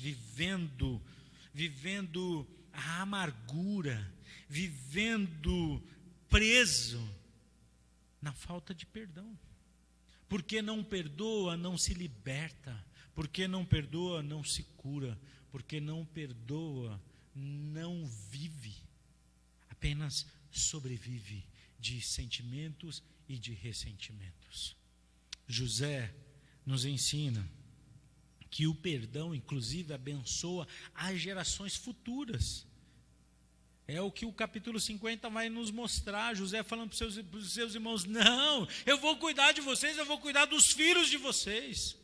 vivendo a amargura, vivendo preso na falta de perdão. Porque não perdoa, não se liberta. Porque não perdoa, não se cura. Porque não perdoa, não vive. Apenas sobrevive de sentimentos e de ressentimentos. José nos ensina que o perdão, inclusive, abençoa as gerações futuras. É o que o capítulo 50 vai nos mostrar. José falando para os seus irmãos: não, eu vou cuidar de vocês, eu vou cuidar dos filhos de vocês.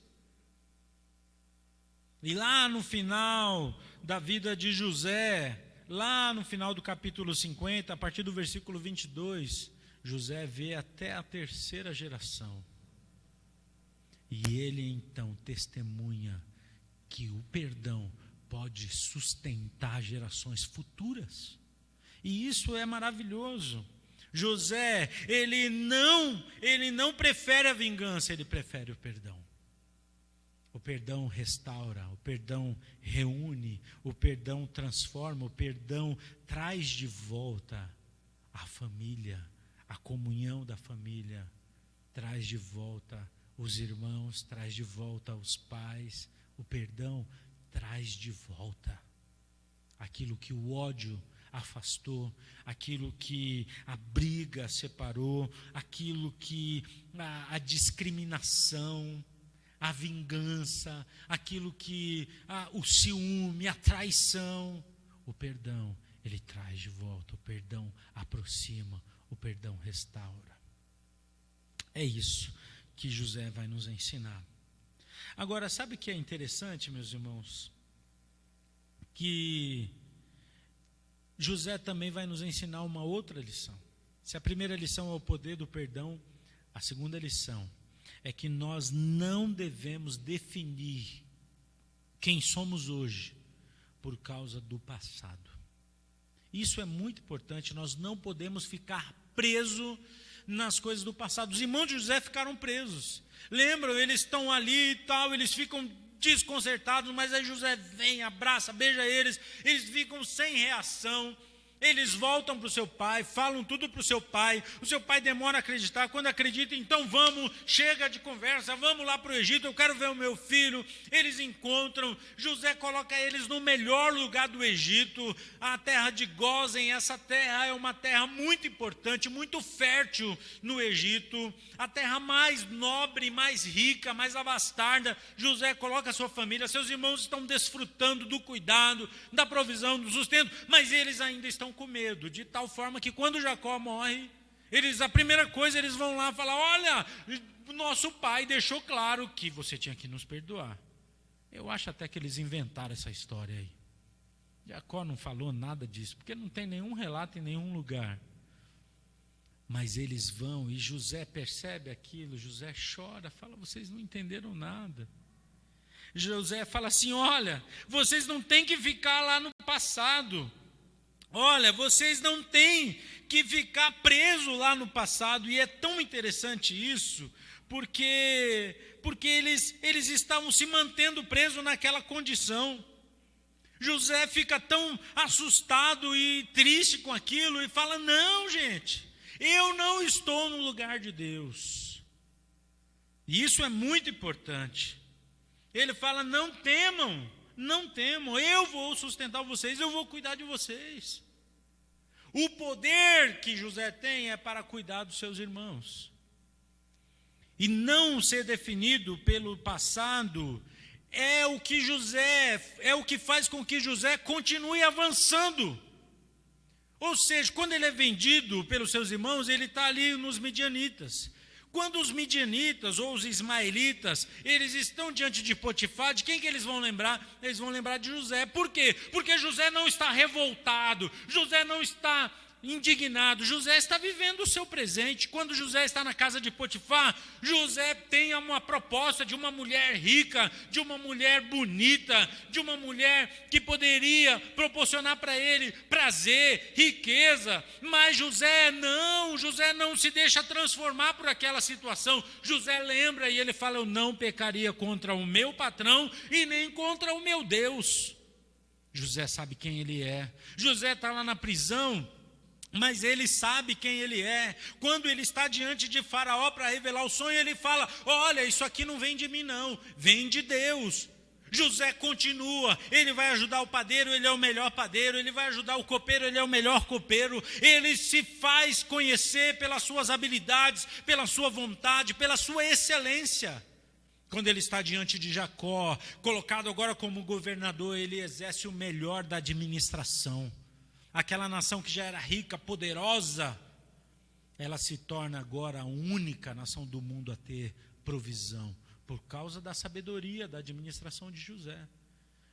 E lá no final da vida de José, lá no final do capítulo 50, a partir do versículo 22, José vê até a terceira geração. E ele então testemunha que o perdão pode sustentar gerações futuras. E isso é maravilhoso. José, ele não prefere a vingança, ele prefere o perdão. O perdão restaura, o perdão reúne, o perdão transforma, o perdão traz de volta a família, a comunhão da família, traz de volta os irmãos, traz de volta os pais. O perdão traz de volta aquilo que o ódio afastou, aquilo que a briga separou, aquilo que a discriminação, a vingança, aquilo que o ciúme, a traição. O perdão, ele traz de volta, o perdão aproxima, o perdão restaura. É isso que José vai nos ensinar. Agora, sabe o que é interessante, meus irmãos? Que José também vai nos ensinar uma outra lição. Se a primeira lição é o poder do perdão, a segunda lição é que nós não devemos definir quem somos hoje por causa do passado. Isso é muito importante, nós não podemos ficar presos nas coisas do passado. Os irmãos de José ficaram presos. Lembram, eles estão ali e tal, eles ficam desconcertados, mas aí José vem, abraça, beija eles ficam sem reação. Eles voltam para o seu pai, falam tudo para o seu pai demora a acreditar. Quando acredita, então vamos, chega de conversa, vamos lá para o Egito, eu quero ver o meu filho. Eles encontram, José coloca eles no melhor lugar do Egito, a terra de Gósen. Essa terra é uma terra muito importante, muito fértil no Egito, a terra mais nobre, mais rica, mais abastada. José coloca a sua família, seus irmãos estão desfrutando do cuidado, da provisão, do sustento, mas eles ainda estão com medo, de tal forma que quando Jacó morre, a primeira coisa, eles vão lá falar: olha, nosso pai deixou claro que você tinha que nos perdoar. Eu acho até que eles inventaram essa história aí. Jacó não falou nada disso, porque não tem nenhum relato em nenhum lugar. Mas eles vão, e José percebe aquilo, José chora, fala: vocês não entenderam nada. José fala assim: olha, vocês não têm que ficar lá no passado. Olha, vocês não têm que ficar presos lá no passado. E é tão interessante isso, porque eles estavam se mantendo presos naquela condição. José fica tão assustado e triste com aquilo e fala: não, gente, eu não estou no lugar de Deus. E isso é muito importante. Ele fala: não temam, eu vou sustentar vocês, eu vou cuidar de vocês. O poder que José tem é para cuidar dos seus irmãos. E não ser definido pelo passado é o que faz com que José continue avançando. Ou seja, quando ele é vendido pelos seus irmãos, ele está ali nos midianitas. Quando os midianitas ou os ismaelitas, eles estão diante de Potifar, de quem que eles vão lembrar? Eles vão lembrar de José. Por quê? Porque José não está revoltado, José não está indignado, José está vivendo o seu presente. Quando José está na casa de Potifar, José tem uma proposta de uma mulher rica, de uma mulher bonita, de uma mulher que poderia proporcionar para ele prazer, riqueza, mas José não se deixa transformar por aquela situação. José lembra e ele fala: eu não pecaria contra o meu patrão e nem contra o meu Deus. José sabe quem ele é. José está lá na prisão, mas ele sabe quem ele é. Quando ele está diante de Faraó para revelar o sonho, ele fala: olha, isso aqui não vem de mim não, vem de Deus. José continua, ele vai ajudar o padeiro, ele é o melhor padeiro, ele vai ajudar o copeiro, ele é o melhor copeiro. Ele se faz conhecer pelas suas habilidades, pela sua vontade, pela sua excelência. Quando ele está diante de Jacó, colocado agora como governador, ele exerce o melhor da administração. Aquela nação que já era rica, poderosa, ela se torna agora a única nação do mundo a ter provisão, por causa da sabedoria da administração de José.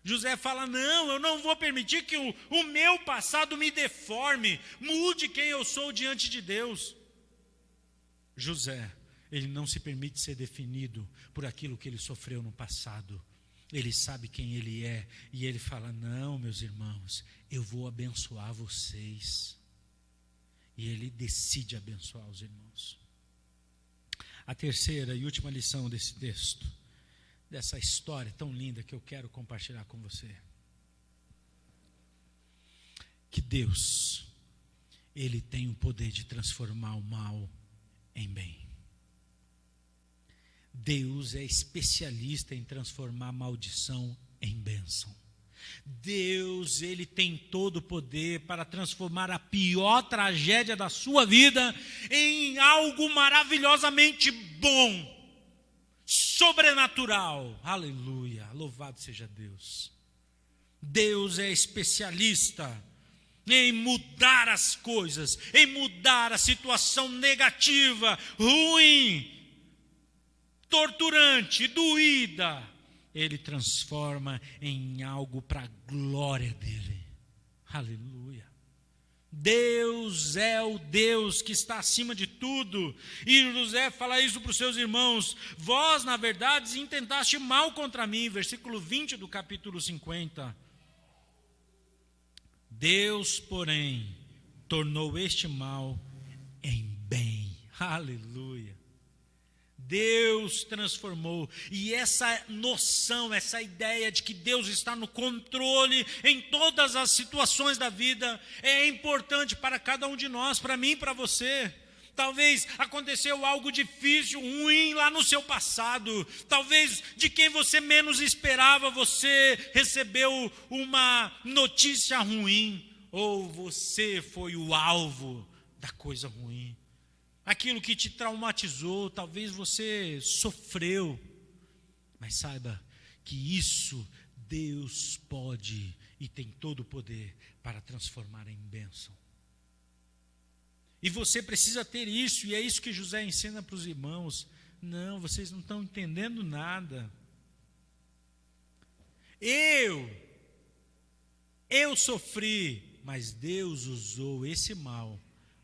José fala: não, eu não vou permitir que o meu passado me deforme, mude quem eu sou diante de Deus. José, ele não se permite ser definido por aquilo que ele sofreu no passado. Ele sabe quem ele é e ele fala: não, meus irmãos, eu vou abençoar vocês. E ele decide abençoar os irmãos. A terceira e última lição desse texto, dessa história tão linda que eu quero compartilhar com você. Que Deus, Ele tem o poder de transformar o mal em bem. Deus é especialista em transformar maldição em bênção. Deus, Ele tem todo o poder para transformar a pior tragédia da sua vida em algo maravilhosamente bom, sobrenatural. Aleluia, louvado seja Deus. Deus é especialista em mudar as coisas, em mudar a situação negativa, ruim, torturante, doída. Ele transforma em algo para a glória dele. Aleluia. Deus é o Deus que está acima de tudo. E José fala isso para os seus irmãos: vós, na verdade, intentaste mal contra mim. Versículo 20 do capítulo 50. Deus, porém, tornou este mal em bem. Aleluia. Deus transformou. E essa noção, essa ideia de que Deus está no controle em todas as situações da vida é importante para cada um de nós, para mim e para você. Talvez aconteceu algo difícil, ruim lá no seu passado. Talvez de quem você menos esperava, você recebeu uma notícia ruim. Ou você foi o alvo da coisa ruim. Aquilo que te traumatizou, talvez você sofreu. Mas saiba que isso Deus pode e tem todo o poder para transformar em bênção. E você precisa ter isso, e é isso que José ensina para os irmãos. Não, vocês não estão entendendo nada. Eu sofri, mas Deus usou esse mal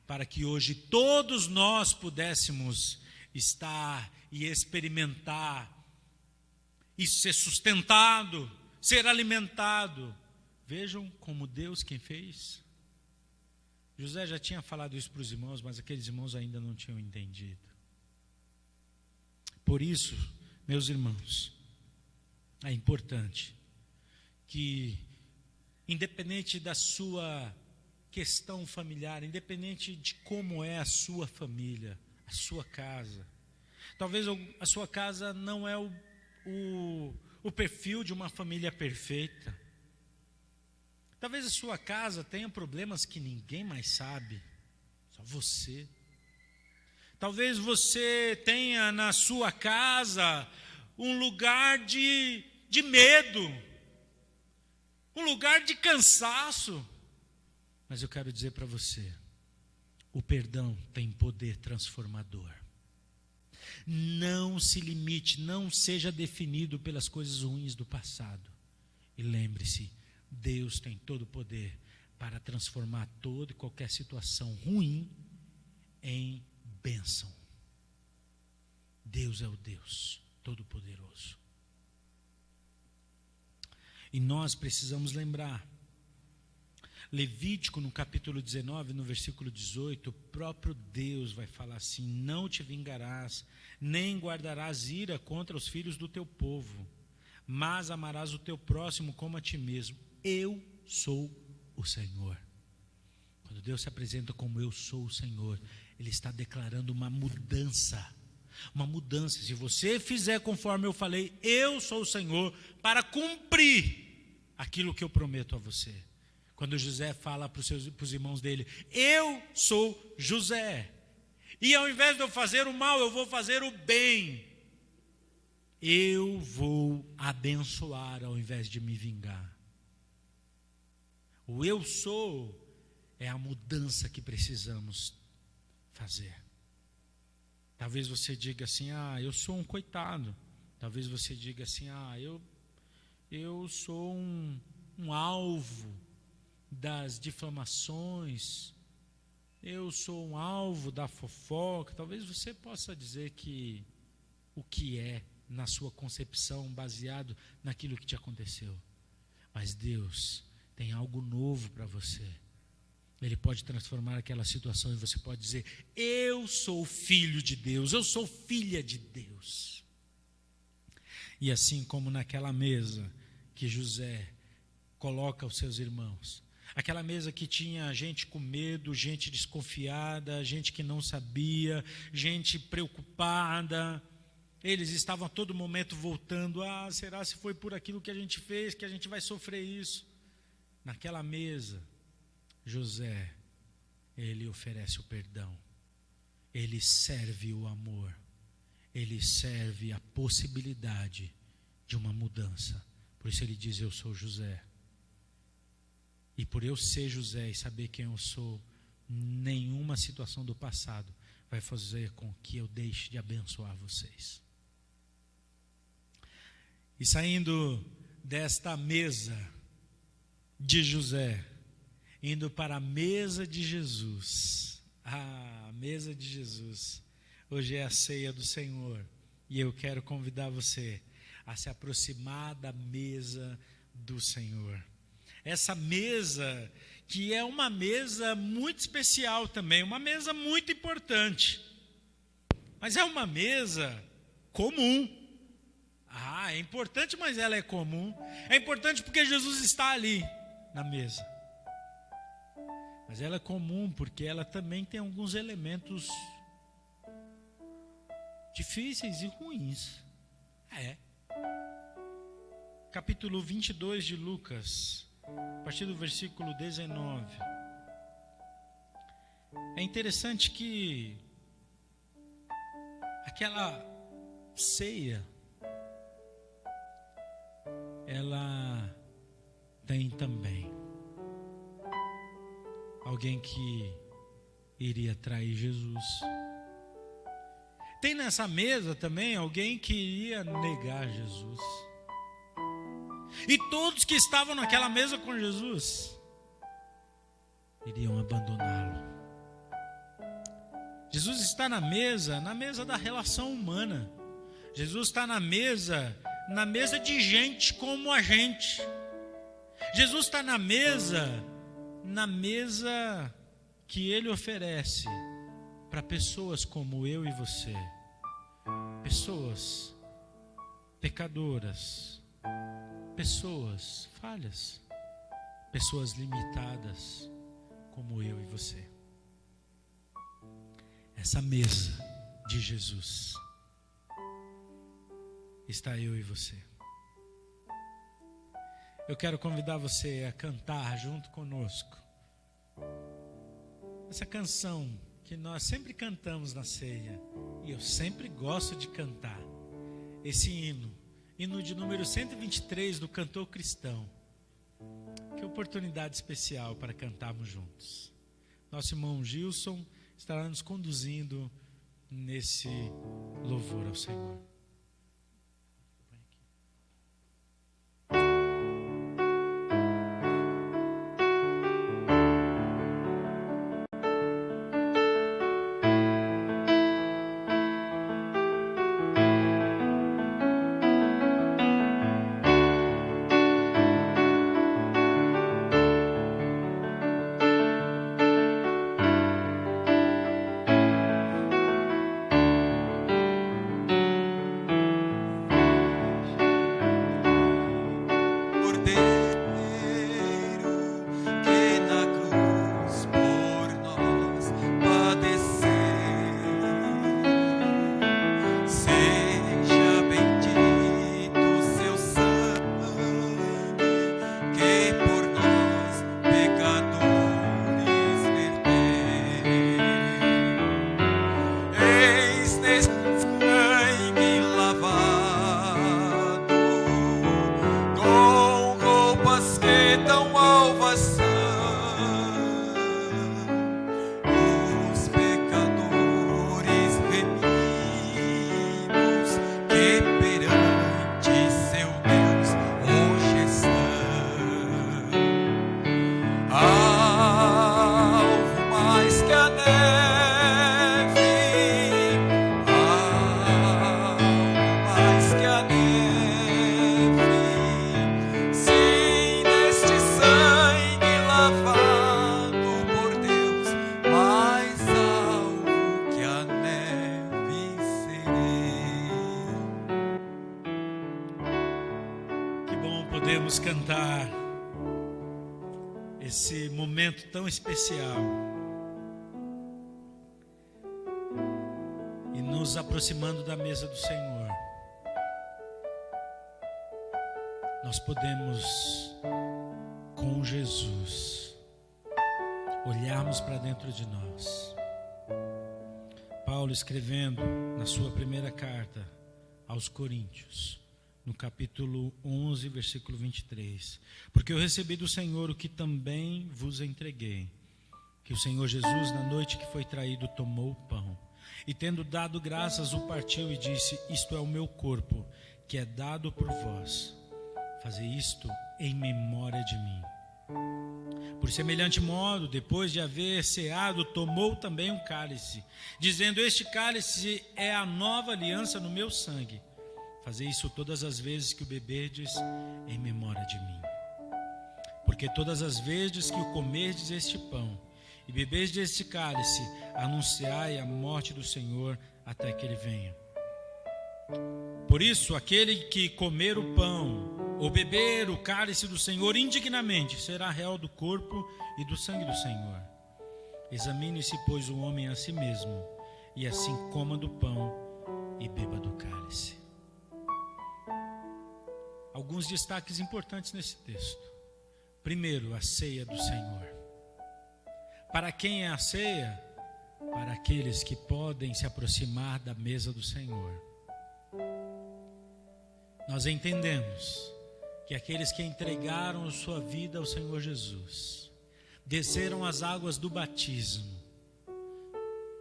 para que hoje todos nós pudéssemos estar e experimentar, e ser sustentado, ser alimentado. Vejam como Deus quem fez. José já tinha falado isso para os irmãos, mas aqueles irmãos ainda não tinham entendido. Por isso, meus irmãos, é importante que, independente da sua questão familiar, independente de como é a sua família, a sua casa, talvez a sua casa não é o perfil de uma família perfeita. Talvez a sua casa tenha problemas que ninguém mais sabe, só você. Talvez você tenha na sua casa um lugar de medo, um lugar de cansaço. Mas eu quero dizer para você, o perdão tem poder transformador. Não se limite, não seja definido pelas coisas ruins do passado. E lembre-se, Deus tem todo o poder para transformar toda e qualquer situação ruim em bênção. Deus é o Deus Todo-Poderoso. E nós precisamos lembrar, Levítico, no capítulo 19, no versículo 18, o próprio Deus vai falar assim: não te vingarás, nem guardarás ira contra os filhos do teu povo, mas amarás o teu próximo como a ti mesmo. Eu sou o Senhor. Quando Deus se apresenta como eu sou o Senhor, Ele está declarando uma mudança. Uma mudança. Se você fizer conforme eu falei, eu sou o Senhor, para cumprir aquilo que eu prometo a você. Quando José fala para os irmãos dele: eu sou José, e ao invés de eu fazer o mal, eu vou fazer o bem. eu vou abençoar ao invés de me vingar. O eu sou é a mudança que precisamos fazer. Talvez você diga assim, eu sou um coitado. Talvez você diga assim, eu sou um alvo das difamações. Eu sou um alvo da fofoca. Talvez você possa dizer que o que é na sua concepção baseado naquilo que te aconteceu. Mas Deus tem algo novo para você. Ele pode transformar aquela situação e você pode dizer, eu sou filho de Deus, eu sou filha de Deus. E assim como naquela mesa que José coloca os seus irmãos, aquela mesa que tinha gente com medo, gente desconfiada, gente que não sabia, gente preocupada, eles estavam a todo momento voltando, será se foi por aquilo que a gente fez, que a gente vai sofrer isso? Naquela mesa, José, ele oferece o perdão, ele serve o amor, ele serve a possibilidade de uma mudança. Por isso ele diz, eu sou José. E por eu ser José e saber quem eu sou, nenhuma situação do passado vai fazer com que eu deixe de abençoar vocês. E saindo desta mesa de José, indo para a mesa de Jesus. A mesa de Jesus. Hoje é a ceia do Senhor. E eu quero convidar você a se aproximar da mesa do Senhor. Essa mesa que é uma mesa muito especial também, uma mesa muito importante. Mas é uma mesa comum. É importante, mas ela é comum. É importante porque Jesus está ali na mesa. Mas ela é comum porque ela também tem alguns elementos difíceis e ruins. Capítulo 22 de Lucas, a partir do versículo 19. É interessante que aquela ceia, ela tem também alguém que iria trair Jesus. Tem nessa mesa também alguém que iria negar Jesus. E todos que estavam naquela mesa com Jesus iriam abandoná-lo. Jesus está na mesa da relação humana. Jesus está na mesa de gente como a gente. Jesus está na mesa que Ele oferece para pessoas como eu e você. Pessoas pecadoras, pessoas falhas, pessoas limitadas como eu e você. Essa mesa de Jesus está eu e você. Eu quero convidar você a cantar junto conosco essa canção que nós sempre cantamos na ceia, e eu sempre gosto de cantar esse hino de número 123 do Cantor Cristão. Que oportunidade especial para cantarmos juntos. Nosso irmão Gilson estará nos conduzindo nesse louvor ao Senhor. podemos cantar esse momento tão especial e nos aproximando da mesa do Senhor, nós podemos, com Jesus, olharmos para dentro de nós. Paulo, escrevendo na sua primeira carta aos Coríntios, no capítulo 11, versículo 23. Porque eu recebi do Senhor o que também vos entreguei, que o Senhor Jesus, na noite que foi traído, tomou o pão, e tendo dado graças, o partiu e disse: isto é o meu corpo, que é dado por vós. Fazei isto em memória de mim. Por semelhante modo, depois de haver ceado, tomou também um cálice, dizendo: este cálice é a nova aliança no meu sangue. Fazei isso todas as vezes que o beberdes em memória de mim. Porque todas as vezes que o comerdes este pão e beberdes este cálice, anunciai a morte do Senhor até que ele venha. Por isso, aquele que comer o pão ou beber o cálice do Senhor indignamente será réu do corpo e do sangue do Senhor. Examine-se, pois, o homem a si mesmo, e assim coma do pão e beba do cálice. Alguns destaques importantes nesse texto. Primeiro, a ceia do Senhor. Para quem é a ceia? Para aqueles que podem se aproximar da mesa do Senhor. Nós entendemos que aqueles que entregaram sua vida ao Senhor Jesus, desceram as águas do batismo,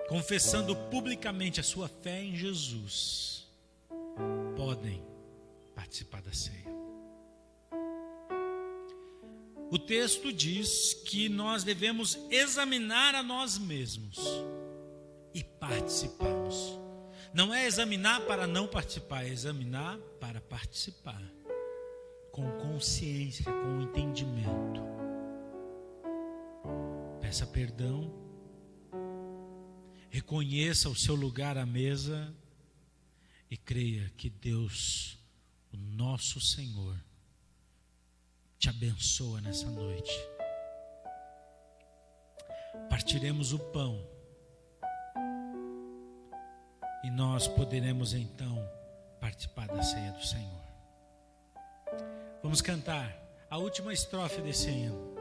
confessando publicamente a sua fé em Jesus, podem participar da ceia. O texto diz que nós devemos examinar a nós mesmos e participarmos. Não é examinar para não participar, é examinar para participar, com consciência, com entendimento. Peça perdão, reconheça o seu lugar à mesa e creia que Deus, o nosso Senhor, te abençoa nessa noite. Partiremos o pão e nós poderemos então participar da ceia do Senhor. Vamos cantar a última estrofe desse hino,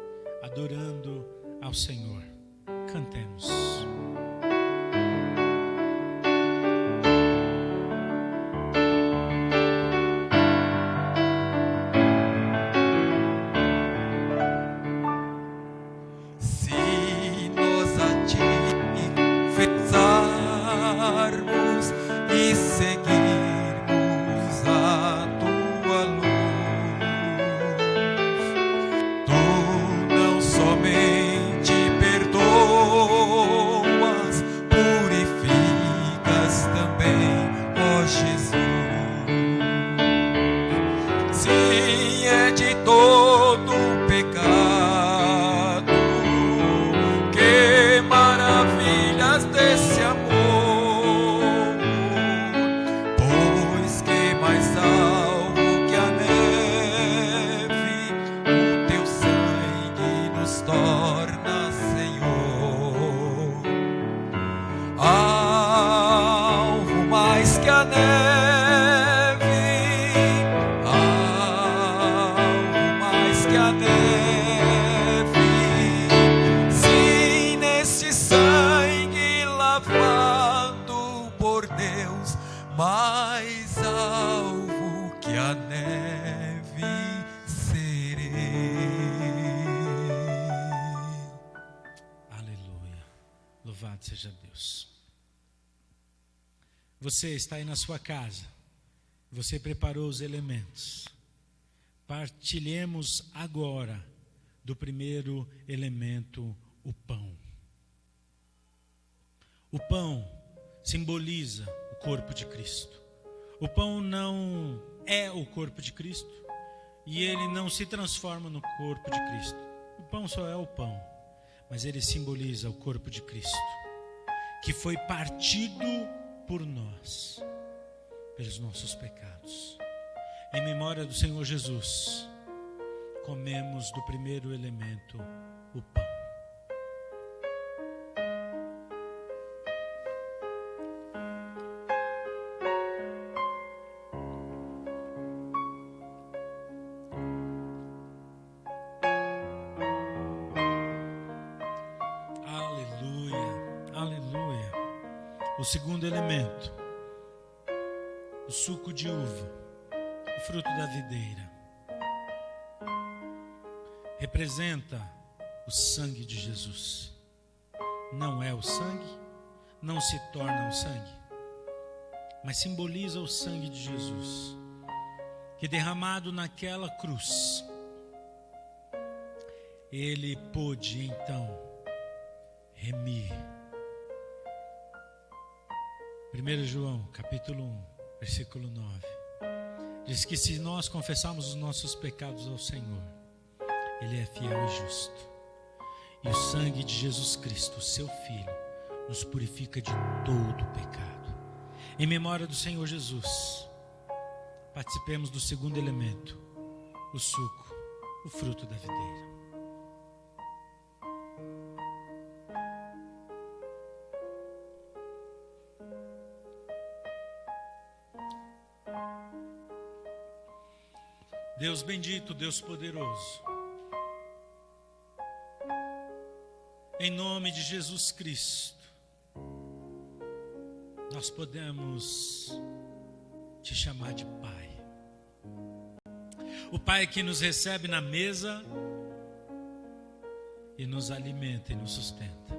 adorando ao Senhor. Cantemos. E seguirmos a tua luz, tu não somente perdoas, purificas também, ó Jesus. Sim, é de todo pecado, que maravilhas desse amor. Mais alvo que a neve serei. Aleluia. Louvado seja Deus. Você está aí na sua casa. Você preparou os elementos. Partilhemos agora do primeiro elemento, o pão. O pão simboliza o corpo de Cristo. O pão não é o corpo de Cristo e ele não se transforma no corpo de Cristo. O pão só é o pão, mas ele simboliza o corpo de Cristo, que foi partido por nós, pelos nossos pecados. Em memória do Senhor Jesus, comemos do primeiro elemento, o pão. O segundo elemento, o suco de uva, o fruto da videira, representa o sangue de Jesus. Não é o sangue, não se torna o sangue, mas simboliza o sangue de Jesus, que derramado naquela cruz, ele pôde então remir. 1 João, capítulo 1, versículo 9, diz que se nós confessarmos os nossos pecados ao Senhor, Ele é fiel e justo. E o sangue de Jesus Cristo, seu Filho, nos purifica de todo o pecado. Em memória do Senhor Jesus, participemos do segundo elemento, o suco, o fruto da videira. Deus bendito, Deus poderoso, em nome de Jesus Cristo, nós podemos te chamar de Pai. O Pai que nos recebe na mesa e nos alimenta e nos sustenta,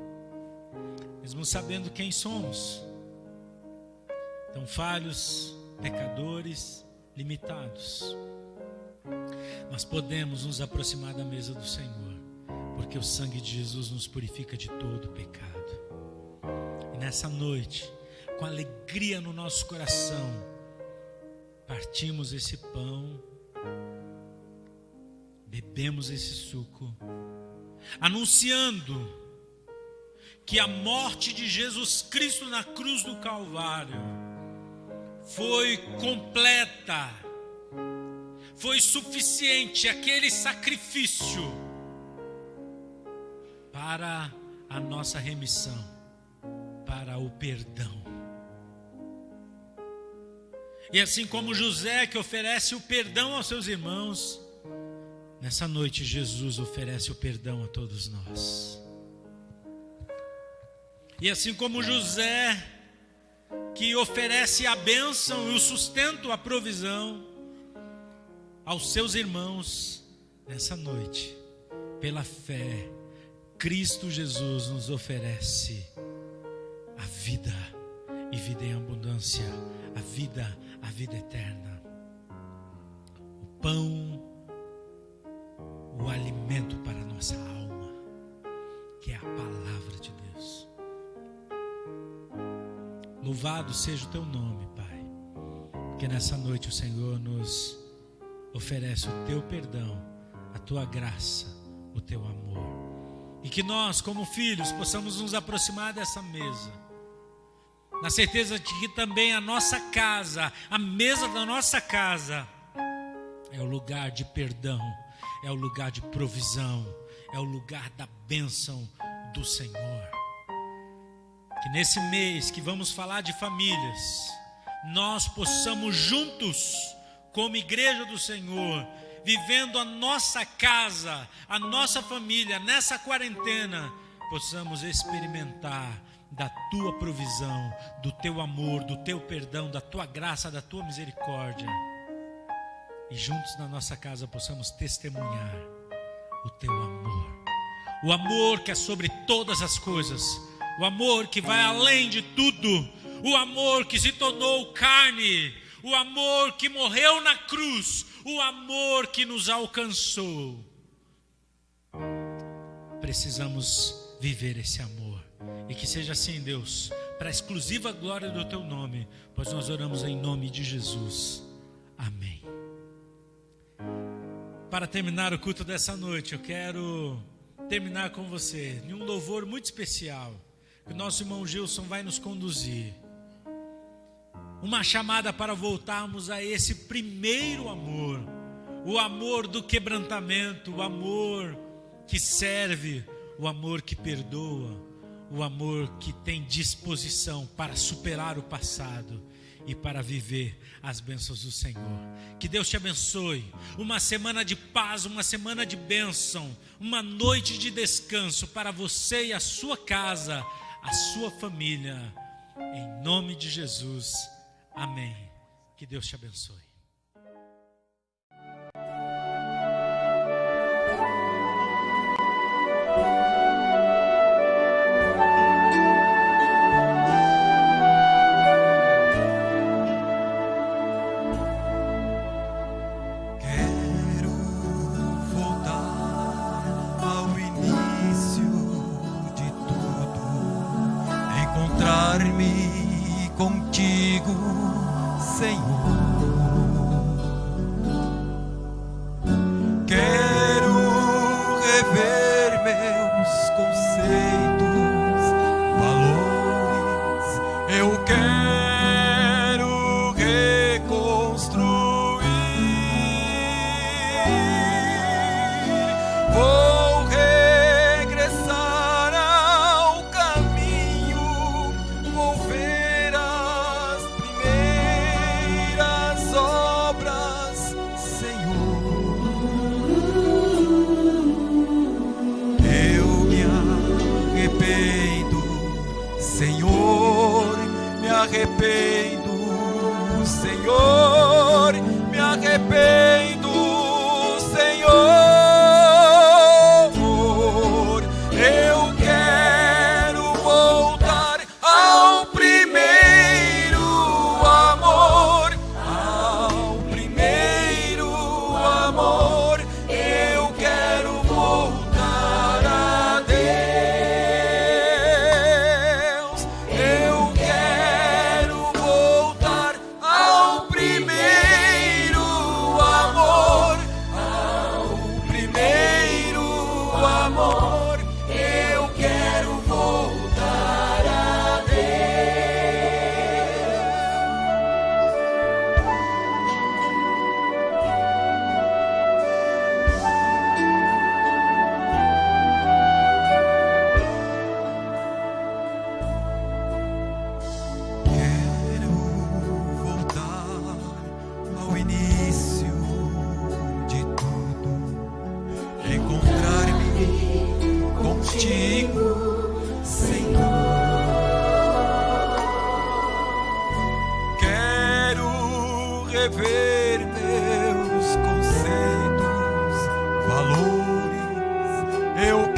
mesmo sabendo quem somos, tão falhos, pecadores, limitados. Nós podemos nos aproximar da mesa do Senhor, porque o sangue de Jesus nos purifica de todo o pecado. E nessa noite, com alegria no nosso coração, partimos esse pão, bebemos esse suco, anunciando que a morte de Jesus Cristo na cruz do Calvário foi completa, foi suficiente, aquele sacrifício para a nossa remissão, para o perdão. E assim como José que oferece o perdão aos seus irmãos, nessa noite Jesus oferece o perdão a todos nós. E assim como José que oferece a bênção e o sustento, a provisão aos seus irmãos, nessa noite, pela fé, Cristo Jesus nos oferece a vida e vida em abundância, a vida eterna. O pão, o alimento para a nossa alma, que é a palavra de Deus. Louvado seja o teu nome, Pai, porque nessa noite o Senhor nos oferece o teu perdão, a tua graça, o teu amor. E que nós, como filhos, possamos nos aproximar dessa mesa, na certeza de que também a nossa casa, a mesa da nossa casa, é o lugar de perdão, é o lugar de provisão, é o lugar da bênção do Senhor. Que nesse mês que vamos falar de famílias, nós possamos juntos, como igreja do Senhor, vivendo a nossa casa, a nossa família, nessa quarentena, possamos experimentar da tua provisão, do teu amor, do teu perdão, da tua graça, da tua misericórdia. E juntos na nossa casa possamos testemunhar o teu amor. O amor que é sobre todas as coisas, o amor que vai além de tudo, o amor que se tornou carne, o amor que morreu na cruz, o amor que nos alcançou. Precisamos viver esse amor. E que seja assim, Deus, para a exclusiva glória do teu nome, pois nós oramos em nome de Jesus. Amém. Para terminar o culto dessa noite, eu quero terminar com você em um louvor muito especial, que o nosso irmão Gilson vai nos conduzir. Uma chamada para voltarmos a esse primeiro amor, o amor do quebrantamento, o amor que serve, o amor que perdoa, o amor que tem disposição para superar o passado e para viver as bênçãos do Senhor. Que Deus te abençoe. Uma semana de paz, uma semana de bênção, uma noite de descanso para você e a sua casa, a sua família. Em nome de Jesus. Amém. Que Deus te abençoe. Encontrar-me contigo, Senhor. Quero rever meus conceitos, valores. Eu quero reconstruir. Vou regressar ao caminho. Vou ver as primeiras obras, Senhor. Eu me arrependo, Senhor, me arrependo, Senhor, me arrependo, Senhor. Eu quero voltar ao primeiro amor, ao primeiro amor. Eu quero voltar a Deus. Eu quero voltar ao primeiro amor, ao primeiro amor. Eu quero voltar a Quero voltar ao início de tudo, encontrar-me contigo, Senhor. Quero rever meus conceitos, valores. Eu